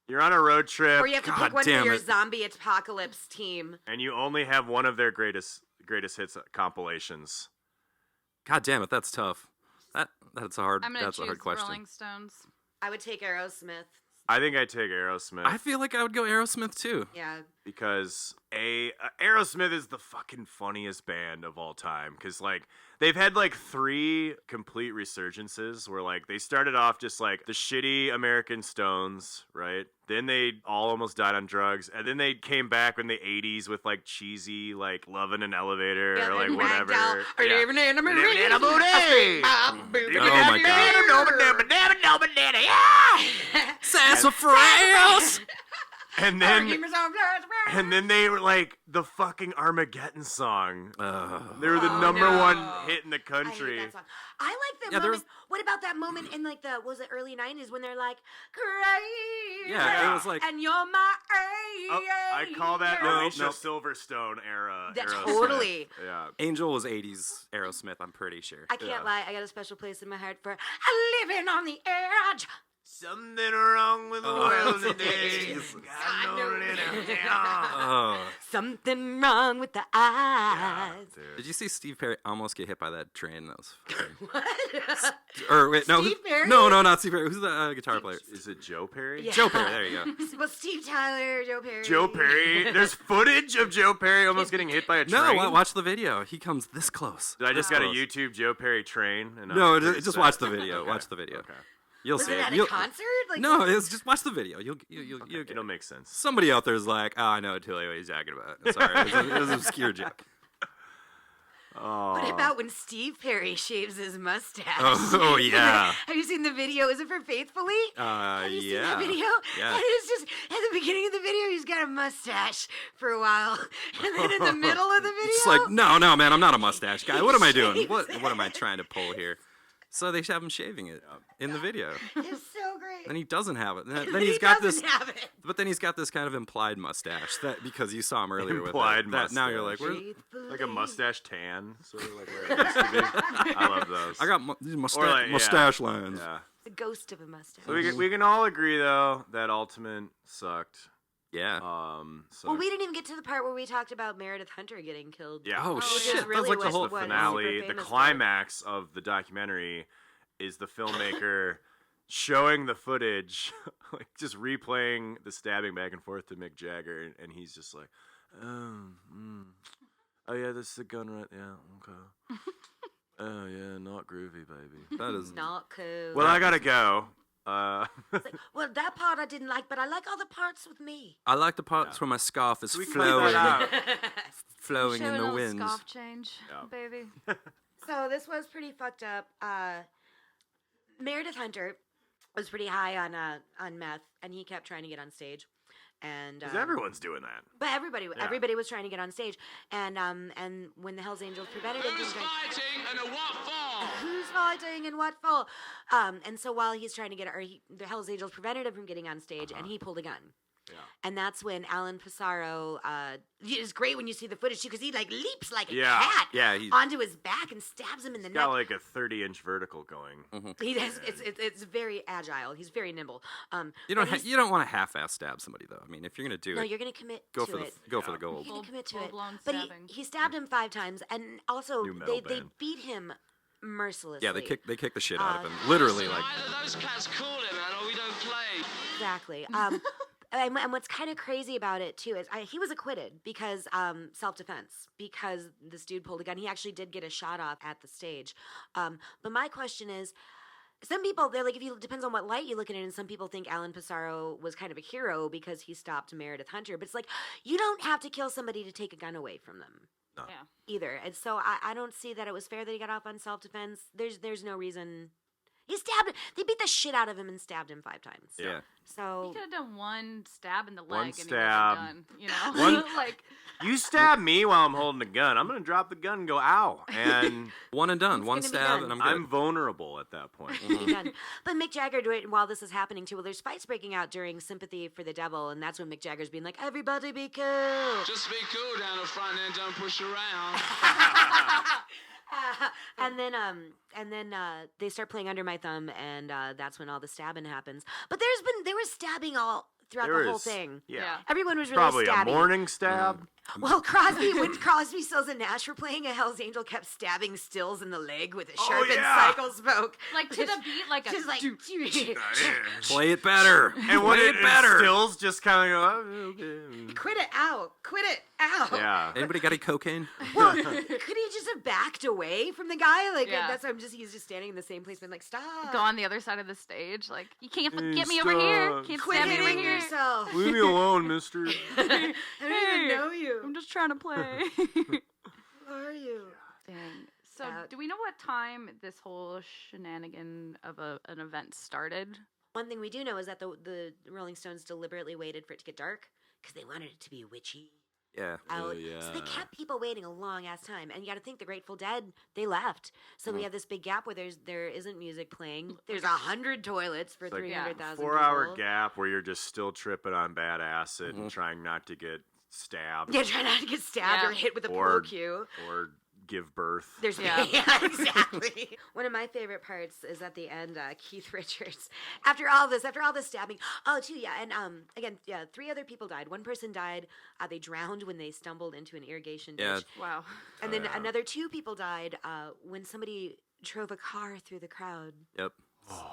You're on a road trip. Or you have to pick one for your zombie apocalypse team. And you only have one of their greatest hits compilations. God damn it, that's tough. That's a hard. I'm gonna that's a choose hard question. Rolling Stones. I would take Aerosmith. I think I'd take Aerosmith. I feel like I would go Aerosmith too. Yeah. Because Aerosmith is the fucking funniest band of all time. Because like they've had like 3 complete resurgences where like they started off just like the shitty American Stones, right? Then they all almost died on drugs, and then they came back in the 80s with like cheesy like Love in an Elevator or like whatever. Or living in a movie. Living in a movie. Oh my god. Sassafras. And then they were like the fucking Armageddon song. They were the number 1 hit in the country. I hate that song. I like that moment. What about that moment in like was it early 90s when they're like, crazy? Yeah, it was like, and you're my I call that Alicia Silverstone era. That Aerosmith. totally. Yeah. Angel was 80s Aerosmith, I'm pretty sure. I can't lie. I got a special place in my heart for living on the edge. Something wrong with the world today. Something wrong with the eyes. Did you see Steve Perry almost get hit by that train? That was What? Or wait, no, Steve Perry? no, not Steve Perry. Who's the guitar player? Is it Joe Perry? Yeah. Joe Perry. There you go. Well, Steve Tyler, Joe Perry. Joe Perry. There's footage of Joe Perry almost getting hit by a train. No, watch the video. He comes this close. I just got a YouTube Joe Perry train. And no, just watch the video. Okay. Watch the video. Okay. You'll Was see it it. at a concert? Like, No, it's just watch the video. You'll It'll make sense. Somebody out there is like, oh, I know totally what he's talking about. Sorry, it was an obscure joke. What about when Steve Perry shaves his mustache? Oh yeah. Have you seen the video? Is it for Faithfully? Have you seen that video? Yeah. And it's just at the beginning of the video, he's got a mustache for a while, and then in the middle of the video, It's like, no, man, I'm not a mustache guy. What am I doing? What am I trying to pull here? So they have him shaving it in the video. It's so great. And he doesn't have it. Then He he's got doesn't this. have it. But then he's got this kind of implied mustache that because you saw him earlier Implied with it. That now you're like, mustache. Like a mustache tan, sort of like where it used to be. I love those. I got these Or mustache lines. Yeah. The ghost of a mustache. So we can all agree though that Altamont sucked. Yeah. Well, we didn't even get to the part where we talked about Meredith Hunter getting killed. Yeah. Oh, Which shit. is really That's like the whole what finale. super The famous climax of the documentary is the filmmaker showing the footage, like just replaying the stabbing back and forth to Mick Jagger, and he's just like, oh yeah, that's the gun right, yeah, okay. Oh yeah, not groovy, baby. That is not cool. Well, I gotta go. Well, that part I didn't like, but I like all the parts with me. I like the parts where my scarf is We cut flowing, that out. flowing in Show a the little wind. scarf change, baby. So this was pretty fucked up. Meredith Hunter was pretty high on meth, and he kept trying to get on stage. And 'Cause everyone's doing that. But everybody was trying to get on stage, and when the Hells Angels prevented him, Who's fighting and at what for? who's fighting and what for? And so while he's trying to get, the Hells Angels prevented him from getting on stage, and he pulled a gun. Yeah. And that's when Alan Pissarro, it's great when you see the footage too, because he like leaps like a Yeah. cat Yeah, onto his back and stabs him in the He's neck. got like a 30-inch vertical going. He does. It's very agile. He's very nimble. You don't want to half-ass stab somebody though. I mean, if you're gonna do No, it, you're gonna commit go to for it. the for the gold. You're gonna commit to it. Full-blown But stabbing. he stabbed him 5 times, and also New metal they band. beat him mercilessly. Yeah, they kick the shit out of him. Literally, like. Either those cats call it, man, or we don't play. Exactly. And what's kind of crazy about it too is he was acquitted because self-defense, because this dude pulled a gun. He actually did get a shot off at the stage. But my question is, some people, they're like, depends on what light you look at it, and some people think Alan Pissarro was kind of a hero because he stopped Meredith Hunter. But it's like, you don't have to kill somebody to take a gun away from them. No. Yeah. Either. And so I don't see that it was fair that he got off on self-defense. There's no reason. He stabbed him. They beat the shit out of him and stabbed him 5 times. Yeah. So He could have done one stab in the leg One and stab. he wasn't done. You know? One- like, You stab me while I'm holding a gun, I'm gonna drop the gun and go ow, and One and done. One gonna be stab, done. and I'm good. I'm vulnerable at that point. done. But Mick Jagger, while this is happening too, well, there's fights breaking out during Sympathy for the Devil, and that's when Mick Jagger's being like, "Everybody be cool." Just be cool down the front and don't push around. And then they start playing Under My Thumb, and that's when all the stabbing happens. But there was stabbing all throughout the whole thing. Yeah. Everyone was really Probably stabby. a morning stab. Well, when Crosby, Stills, and Nash were playing, a Hell's Angel kept stabbing Stills in the leg with a sharpened cycle spoke. Like to the beat, like a... Just like... Play it better. And what Play it better. Stills just kind of go, oh, okay. Quit it out. Yeah. Anybody got any cocaine? Well, could he just have backed away from the guy? Like, that's he's just standing in the same place, being like, stop. Go on the other side of the stage. Like, you can't get me over here. Can't Quit stab me over hitting here. yourself. Leave me alone, mister. I don't even know you. I'm just trying to play. Who are you? Dang. So, do we know what time this whole shenanigan of an event started? One thing we do know is that the Rolling Stones deliberately waited for it to get dark because they wanted it to be witchy. Yeah. Out. So they kept people waiting a long ass time, and you got to think the Grateful Dead, they left. So we have this big gap where there isn't music playing. There's 100 toilets for 300,000 4-hour gap where you're just still tripping on bad acid and trying not to get stabbed. Yeah, try not to get stabbed or hit with a pool cue. Or give birth. Yeah, exactly. One of my favorite parts is at the end, Keith Richards. After all this stabbing. Oh, too, yeah. And again, 3 other people died. One person died. They drowned when they stumbled into an irrigation ditch. Yeah. Wow. And then another 2 people died when somebody drove a car through the crowd. Yep.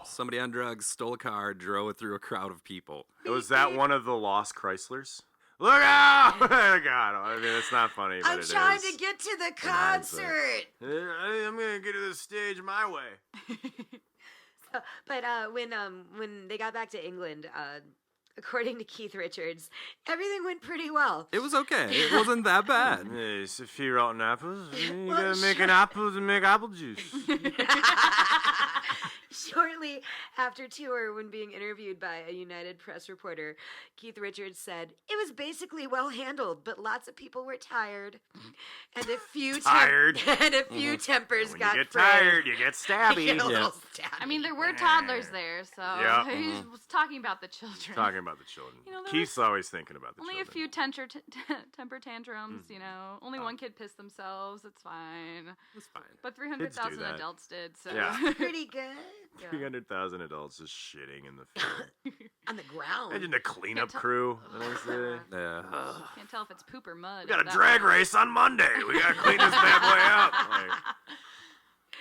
Somebody on drugs stole a car, drove it through a crowd of people. Was that one of the lost Chryslers? Look out! God, I mean, it's not funny, but I'm it is. trying to get to the concert. I'm gonna get to the stage my way. But when they got back to England, according to Keith Richards, everything went pretty well. It was okay. It wasn't that bad. It's a few rotten apples. You gotta make an apple to make apple juice. Shortly after tour, when being interviewed by a United Press reporter, Keith Richards said, "It was basically well handled, but lots of people were tired, and a few tempers When got you get frayed." tired, you get stabby. Get a little stabby. I mean, there were toddlers there, so he was talking about the children. Talking about the children. You know, Keith's always thinking about the only children. a few temper tantrums, you know. Only one kid pissed themselves. It's fine. It's fine. But 300,000 adults did, so. Yeah. Pretty good. 300,000 adults just shitting in the field. On the ground. Imagine the cleanup crew. Yeah. Can't tell if it's poop or mud. We got a drag race on Monday. We gotta clean this bad boy up.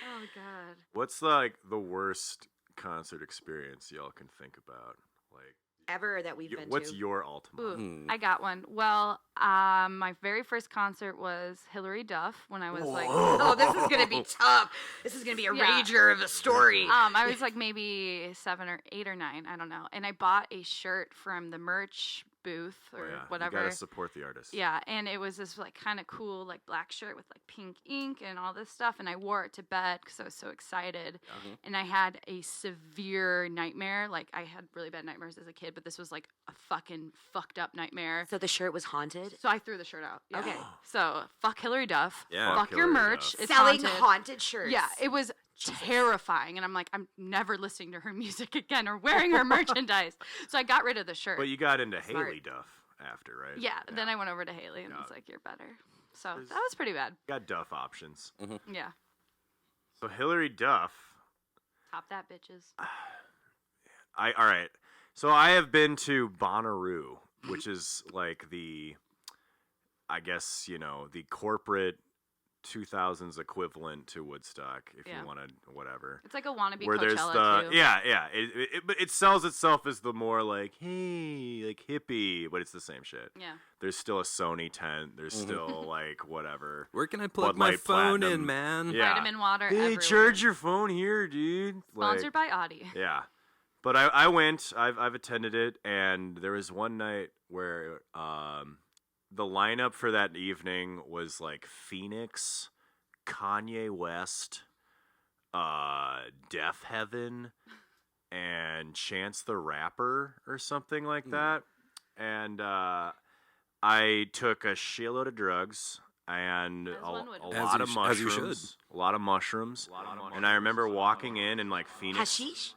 Oh God. What's like the worst concert experience y'all can think about? Like ever that we've been to. What's your ultimate? Ooh, I got one. Well, my very first concert was Hillary Duff when I was like, oh, this is going to be tough. This is going to be a rager of a story. I was like maybe 7 or 8 or 9, I don't know. And I bought a shirt from the merch booth or whatever. You gotta support the artist. Yeah, and it was this like kind of cool like black shirt with like pink ink and all this stuff, and I wore it to bed because I was so excited. And I had a severe nightmare. Like I had really bad nightmares as a kid, but this was like a fucking fucked up nightmare. So the shirt was haunted? So I threw the shirt out. Yeah. Okay. So fuck Hillary Duff. Yeah. Fuck your merch. It's selling haunted. haunted shirts. Yeah, it was terrifying, and I'm like, I'm never listening to her music again or wearing her merchandise. So I got rid of the shirt. But you got into Haley Duff after, right? Yeah, then I went over to Haley and was like, you're better. So that was pretty bad. Got Duff options. Yeah. So Hillary Duff. Top that, bitches. All right. So I have been to Bonnaroo, which is like I guess, the corporate 2000s equivalent to Woodstock, if you want to, whatever. It's like a wannabe where Coachella, there's too. Yeah. But it sells itself as the more like, hey, like hippie, but it's the same shit. Yeah. There's still a Sony tent. There's still like whatever. Where can I plug Bud my Light phone Platinum. in, man? Yeah. Vitamin water Hey, everywhere. charge your phone here, dude. Sponsored by Audi. Yeah. But I went. I've attended it, and there was one night where the lineup for that evening was like Phoenix, Kanye West, Death Heaven, and Chance the Rapper or something like that. And I took a shitload of drugs and a lot of mushrooms. As you should. A lot of mushrooms. And I remember walking in and like Phoenix. Hashish?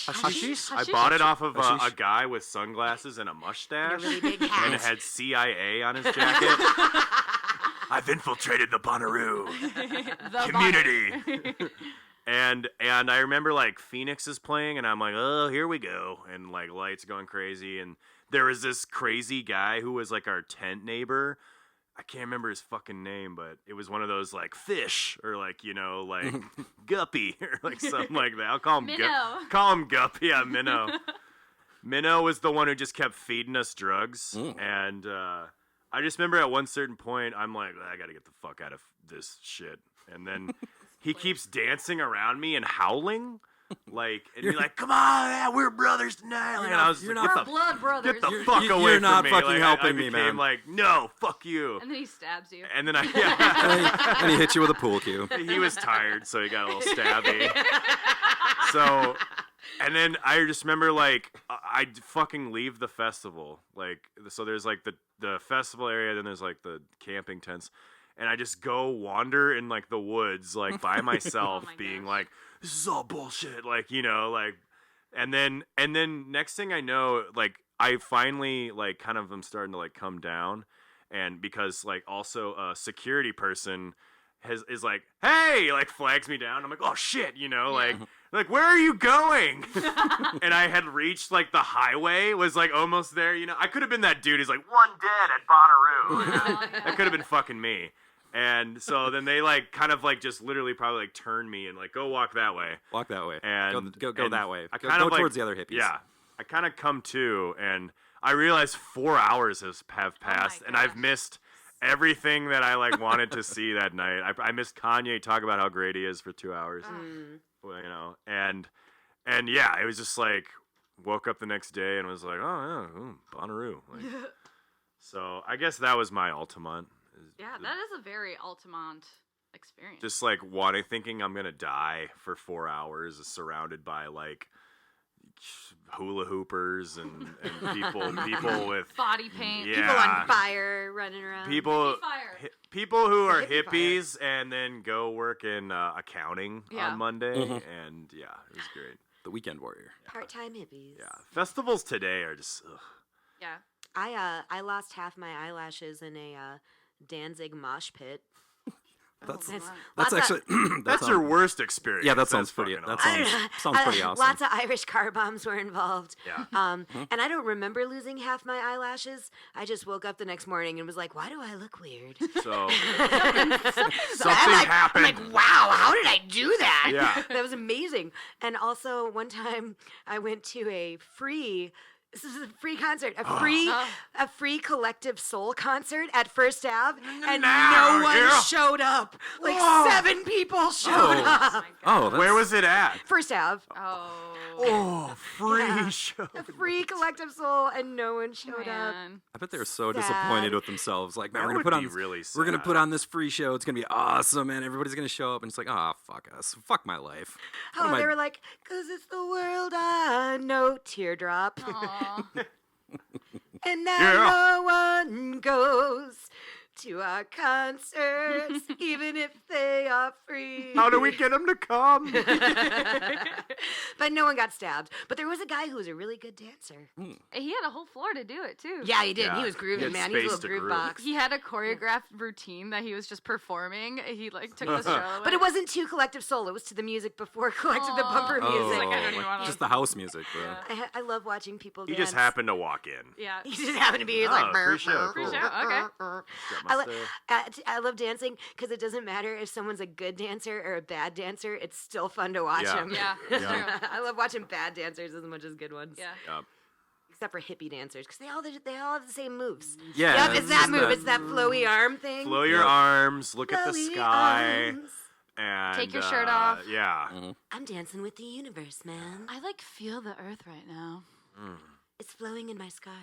Hashish? I bought it off of a guy with sunglasses and a mustache. And a really big hat. And it had CIA on his jacket. I've infiltrated the Bonnaroo The community. And I remember like Phoenix is playing, and I'm like, oh, here we go, and like lights going crazy, and there was this crazy guy who was like our tent neighbor. I can't remember his fucking name, but it was one of those like fish or like, you know, like Guppy or like something like that. I'll call him call him Guppy. Yeah, Minnow. Minnow was the one who just kept feeding us drugs, and I just remember at one certain point, I'm like, I gotta get the fuck out of this shit, and then he keeps dancing around me and howling. Like, and you're like, come on, yeah, we're brothers tonight. And I was like, we're blood brothers. Get the fuck away from me. You're not fucking like, helping I me, became man. like, no, fuck you. And then he stabs you. And then yeah. and he hit you with a pool cue. He was tired, so he got a little stabby. So, and then I just remember, like, I'd fucking leave the festival. Like, so there's, like, the festival area, then there's, like, the camping tents. And I just go wander in, like, the woods, like, by myself, being like, this is all bullshit, like, you know, like, and then next thing I know, like, I finally, like, kind of am starting to, like, come down, and because, like, also a security person is like, hey, like, flags me down. I'm like, oh, shit, you know, like, where are you going? And I had reached, like, the highway, was, like, almost there, you know, I could have been that dude who's like, one dead at Bonnaroo. That could have been fucking me. And so then they like kind of like just literally probably like turn me and like go walk that way. Walk that way. And go and that way. I Go kind of towards like, the other hippies. Yeah. I kind of come to and I realize 4 hours have passed and I've missed everything that I like wanted to see that night. I missed Kanye talk about how great he is for 2 hours. Well, you know, and yeah, it was just like woke up the next day and was like, oh yeah, Bonnaroo. Like, so I guess that was my Altamont. Yeah, that is a very Altamont experience. Just like thinking I'm gonna die for 4 hours, surrounded by like hula hoopers and people with body paint, yeah, people on fire running around, people who are hippies and then go work in accounting on Monday, and yeah, it was great. The weekend warrior, part-time hippies. Yeah, festivals today are just. Ugh. Yeah, I lost half my eyelashes in a Danzig mosh pit. That's actually that's your worst experience. Yeah, that sounds pretty. That sounds pretty awesome. Lots of Irish car bombs were involved. Yeah. And I don't remember losing half my eyelashes. I just woke up the next morning and was like, "Why do I look weird?" So something happened. I'm like, "Wow, how did I do that?" Yeah. That was amazing. And also, one time I went to a free. This is a free concert, a free Collective Soul concert at First Ave, and no one showed up. Like 7 people showed up. Where was it at? First Ave. Oh, free show. A free Collective Soul, and no one showed up. I bet they're so disappointed with themselves. Like, man, That we're gonna would put on be really we're gonna sad. put on this free show. It's gonna be awesome, man. Everybody's gonna show up, and it's like, oh, fuck us, fuck my life. Oh, they were like, "'Cause it's the world I know." Teardrop. And now no one goes to our concerts, even if they are free. How do we get them to come? But no one got stabbed. But there was a guy who was a really good dancer. He had a whole floor to do it too. Yeah, he did. Yeah. He was groovy, He had man. He was a space little to groove groove. box. He had a choreographed routine that he was just performing. He like took the show away. But it wasn't to Collective Soul. It was to the music before Collective the bumper music. Like, I don't even wanna Just the house music, bro. Yeah. I love watching people He dance. just happened to walk in. Yeah. He just happened to be like, free show. Free Cool. show. Okay. Got my stuff. I love dancing because it doesn't matter if someone's a good dancer or a bad dancer. It's still fun to watch Yeah. them. Yeah, that's true. I love watching bad dancers as much as good ones. Yeah. Yep. Except for hippie dancers because they all have the same moves. Yeah, Yep, it's that move. It's that flowy arm thing. Flow your arms, look at the Flowy sky, arms. and Take your shirt off. Yeah. I'm dancing with the universe, man. I like feel the earth right now. It's flowing in my scarf.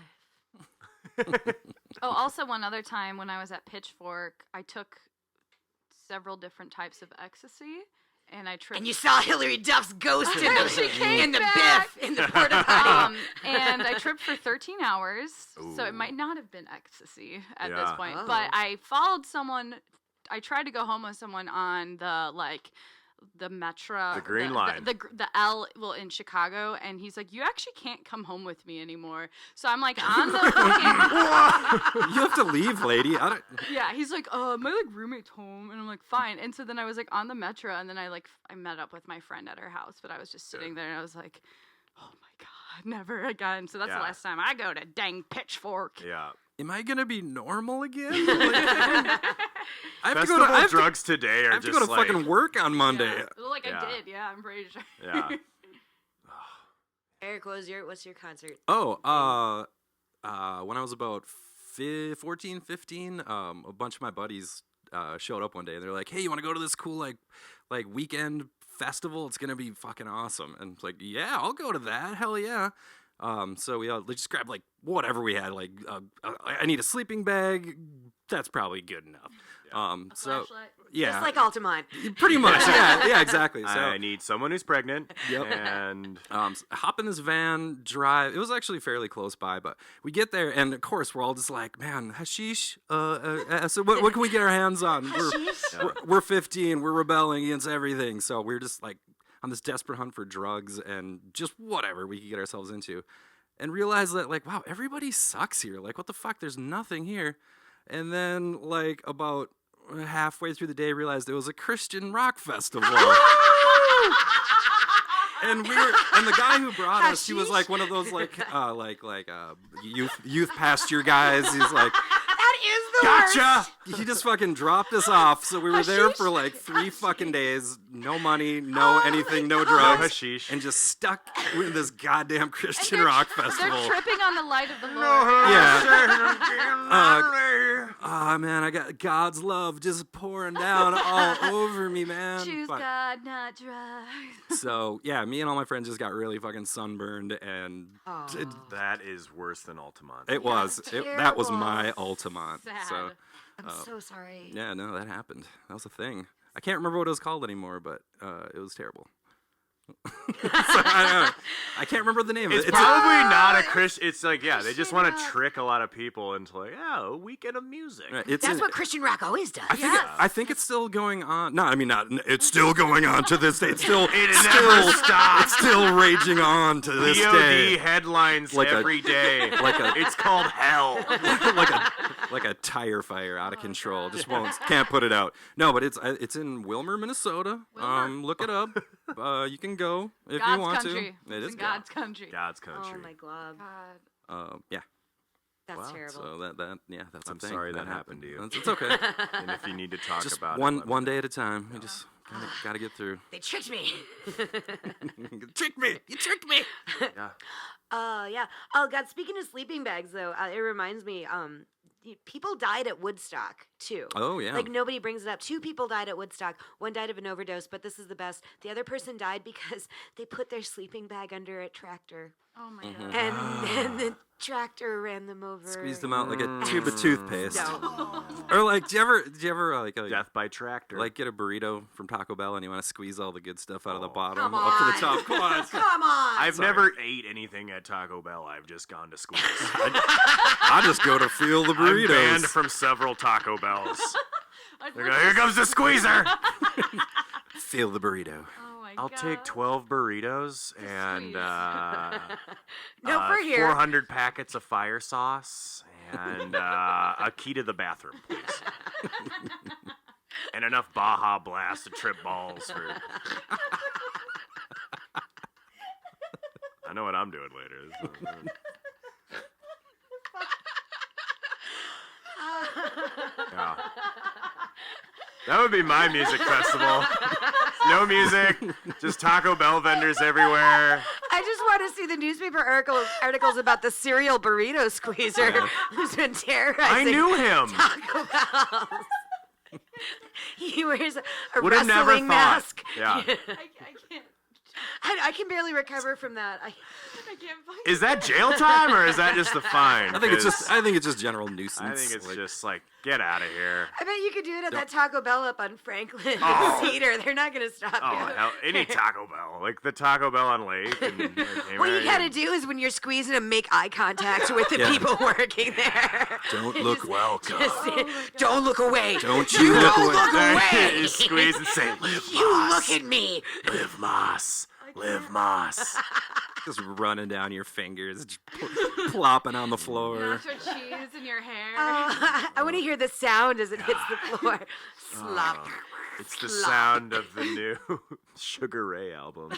Oh, also one other time when I was at Pitchfork, I took several different types of ecstasy, and I tripped. And you saw Hillary Duff's ghost in She came the back. biff in the porta potty. And I tripped for 13 hours, so it might not have been ecstasy at this Yeah. point. Oh. But I followed someone. I tried to go home with someone on the the Metro, the Green Line, the L, in Chicago, and he's like, you actually can't come home with me anymore. So I'm like on the fucking, you have to leave, lady. Yeah, he's like, my like roommate's home, and I'm like, fine. And so then I was like on the Metro, and then I met up with my friend at her house, but I was just sitting there, and I was like, oh my God, never again. So that's the last time I go to dang Pitchfork. Yeah. Am I gonna be normal again? I have to go to drugs today. I have to go to fucking work on Monday. Yeah. Well, I did. Yeah, I'm pretty sure. Yeah. Eric, what's your concert? Oh, when I was about 14, 15, a bunch of my buddies showed up one day, and they're like, "Hey, you want to go to this cool like weekend festival? It's gonna be fucking awesome." And it's like, "Yeah, I'll go to that. Hell yeah." So we just grabbed like whatever we had. Like, I need a sleeping bag. That's probably good enough. So flashlight. Yeah, just like Altamont. Pretty much. Yeah, exactly. So I need someone who's pregnant. Yep. And hop in this van, drive. It was actually fairly close by, but we get there, and of course we're all just like, man, hashish. So what can we get our hands on? We're 15. We're rebelling against everything. So we're just like on this desperate hunt for drugs and just whatever we could get ourselves into, and realize that like, wow, everybody sucks here. Like, what the fuck? There's nothing here. And then like about halfway through the day, realized it was a Christian rock festival. And the guy who brought us, he was like one of those youth pasture guys. He's like, that is the gotcha! worst. He just fucking dropped us off. So we were there for like 3 fucking days. No money, no anything, no drugs. No hashish. And just stuck in this goddamn Christian rock festival. They're tripping on the light of the Lord. Man, I got God's love just pouring down all over me, man. Choose God, not drugs. So, yeah, me and all my friends just got really fucking sunburned, and that is worse than Altamont. It was. That was my Altamont. Sad. So, I'm so sorry. Yeah, no, that happened. That was a thing. I can't remember what it was called anymore, but it was terrible. So, I can't remember the name of it. It's probably not a Christian. It's like, they just want to trick a lot of people into like, a weekend of music. Right, that's what Christian rock always does. I think it's still going on. No, I mean, it's still going on to this day. It never stops. It's still raging on to this day. POD headlines like every day. It's called hell. like a tire fire out of control. Just can't put it out. No, but it's in Wilmer, Minnesota. Look it up. You can go if God's you want country. to. It is God's country. God's country. Oh my God. Yeah. That's terrible. So that's I'm a thing. sorry that happened to you. It's okay. And if you need to talk just about one day at a time. We just got to get through. They tricked me. Tricked me. You tricked me. Yeah. Yeah. Oh God. Speaking of sleeping bags, though, it reminds me. People died at Woodstock too. Oh yeah. Like nobody brings it up. 2 people died at Woodstock. One died of an overdose, but this is the best. The other person died because they put their sleeping bag under a tractor. Oh my God. And the tractor ran them over. Squeezed them out like a tube of toothpaste. No. Or like, do you ever like death by tractor? Like get a burrito from Taco Bell and you want to squeeze all the good stuff out of the bottom Come up to the on. top? Come on. Come on. I've never ate anything at Taco Bell. I've just gone to squeeze. I just go to feel the burritos. I'm banned from several Taco Bells. Here comes the squeezer. Feel the burrito. Oh my I'll God. take 12 burritos and No, for here. 400 packets of fire sauce and a key to the bathroom, please. And enough Baja Blast to trip balls for. I know what I'm doing later. Yeah. That would be my music festival. No music, just Taco Bell vendors everywhere. I just want to see the newspaper articles about the serial burrito squeezer who's been terrorizing I knew him. Taco Bell. He wears a Would have never wrestling thought. mask. Yeah. I can't. I can barely recover from that. I can't find Is that jail time or is that just a fine? I think it's just general nuisance. I think it's just like, get out of here. bet you could do it at that Taco Bell up on Franklin Cedar. They're not going to stop Oh, you. hell, any Taco Bell. Like the Taco Bell on Lake. And, like, What you got to do is when you're squeezing them, make eye contact with the people working there. Don't look welcome. Don't look away. Don't you look away. You squeeze and say, live You Moss. look at me. Live Moss. Live Moss. Just running down your fingers, just plopping on the floor. nacho cheese in your hair. I want to hear the sound as it hits the floor. Slop. It's the sound of the new Sugar Ray album.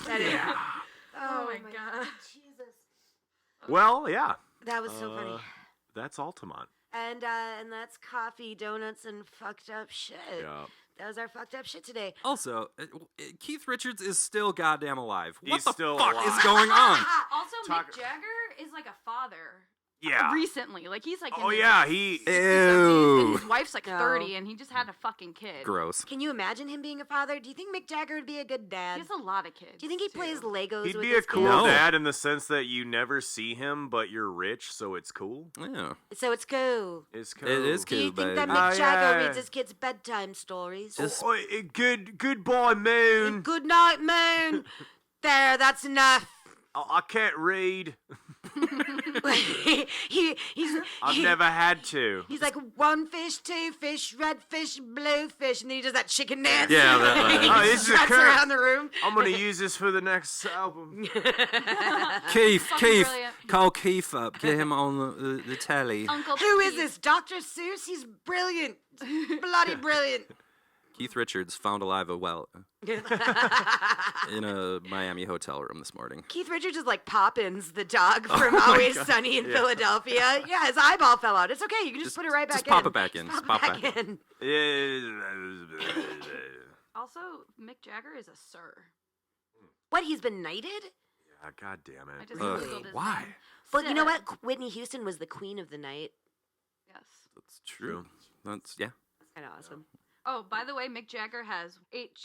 That is. Oh my god. Jesus. Well, yeah. That was so funny. That's Altamont. And that's coffee, donuts, and fucked up shit. Yeah. That was our fucked up shit today. Also, Keith Richards is still goddamn alive. What He's the still fuck alive. is going on? Also, Mick Jagger is like a father. Yeah. Recently, like he's like. Oh in his yeah, 60s, Ew. And his wife's like No. 30, and he just had a fucking kid. Gross. Can you imagine him being a father? Do you think Mick Jagger would be a good dad? He has a lot of kids. Do you think he plays Legos He'd with be his a cool kids? dad in the sense that you never see him, but you're rich, so it's cool. Yeah. So it's cool. It's cool. It is Do you cool, think that baby. Mick Oh, Jagger yeah. reads his kids bedtime stories? Goodbye, Moon. Good night, Moon. There, that's enough. I can't read. I've he's never had to. He's like 1 fish, 2 fish, red fish, blue fish, and then he does that chicken dance. Yeah, that- He Oh, this is a struts curve. around the room. I'm gonna use this for the next album. Keith, Fucking brilliant. call Keith up. Get him on the telly. Uncle Who is Pete. this? Dr. Seuss? He's brilliant. Bloody brilliant. Keith Richards found alive in a Miami hotel room this morning. Keith Richards is like Poppins, the dog from Always Sunny in Philadelphia. Yeah, his eyeball fell out. It's okay. You can just put it right back Just in. pop it back in. Just Just pop pop it back back in. Also, Mick Jagger is a sir. What, he's been knighted? Yeah, God damn I it. just Really? Googled his Why? name. Well, you know Sid. what? Whitney Houston was the queen of the night. Yes. That's true. That's yeah. That's kind of awesome. Oh, by the way, Mick Jagger has eight.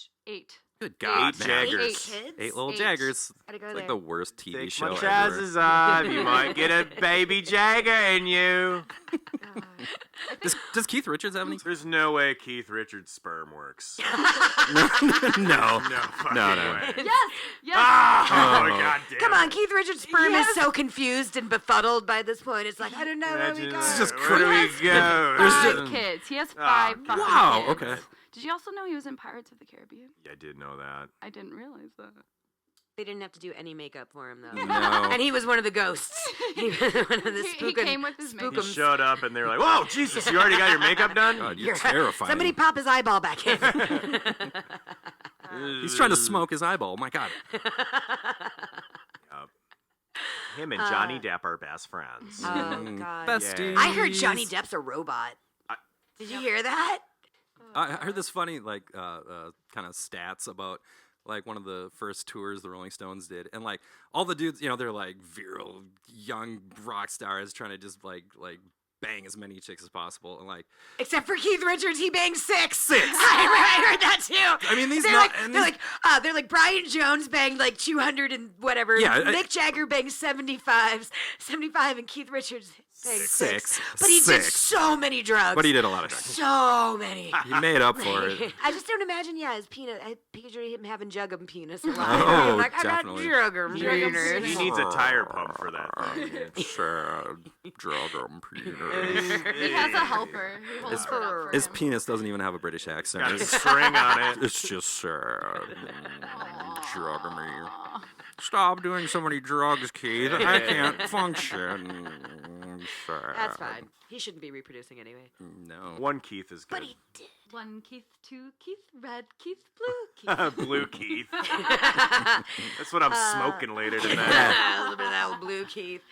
Good God, Eight man. Jaggers. Kids? 8 little Eight. Jaggers. Gotta go It's like there. the worst TV Take show my ever. chances on. You might get a baby Jagger in you. Does Keith Richards have any? There's no way Keith Richards' sperm works. No. No fucking No. way. Yes. Oh, Oh. God damn Come it. on, Keith Richards' sperm Yes. is so confused and befuddled by this point. It's like, I don't know where we Imagine go. that. just Where do we go? Five kids. He has five fucking Wow, kids. okay. Did you also know he was in Pirates of the Caribbean? Yeah, I did know that. I didn't realize that. They didn't have to do any makeup for him, though. No. And he was one of the ghosts. He was one of the He came with his He makeup. showed up and they were like, "Whoa, Jesus, you already got your makeup done?" God, you're terrifying. Somebody pop his eyeball back in. He's trying to smoke his eyeball. Oh my God. Him and Johnny Depp are best friends. Oh, God. Besties. I heard Johnny Depp's a robot. Did you hear that? I heard this funny, like, kind of stats about, like, one of the first tours the Rolling Stones did. And, like, all the dudes, you know, they're, like, virile, young rock stars trying to just, like bang as many chicks as possible. And, like... Except for Keith Richards, he banged six. I heard that, too. I mean, these... They're like Brian Jones banged, like, 200 and whatever. Yeah, Mick Jagger banged 75, and Keith Richards banged six. But he did so many drugs. But he did a lot of drugs. So many. He made up for it. I just don't imagine, his penis. I picture him having juggum penis a lot. Oh, like, definitely. I got juggum penis. He needs a tire pump for that. Sad drug penis. He has a helper. He holds it up for His him. penis doesn't even have a British accent. Got a string on it. It's just sad. Drug me. Stop doing so many drugs, Keith. I can't function. Sad. That's fine. He shouldn't be reproducing anyway. No. One Keith is good. But he did. One Keith, two Keith, red Keith, blue Keith. Blue Keith. That's what I'm smoking later tonight. A little bit of that old blue Keith.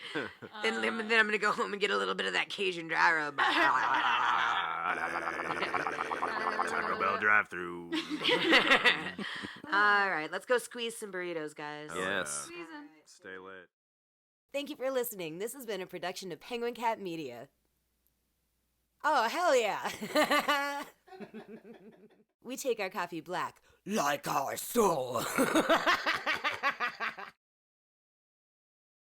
Then I'm going to go home and get a little bit of that Cajun dry rub. Taco Bell drive-through. All right, let's go squeeze some burritos, guys. Yes. Stay lit. Thank you for listening. This has been a production of Penguin Cat Media. Oh, hell yeah. we take our coffee black, like our soul.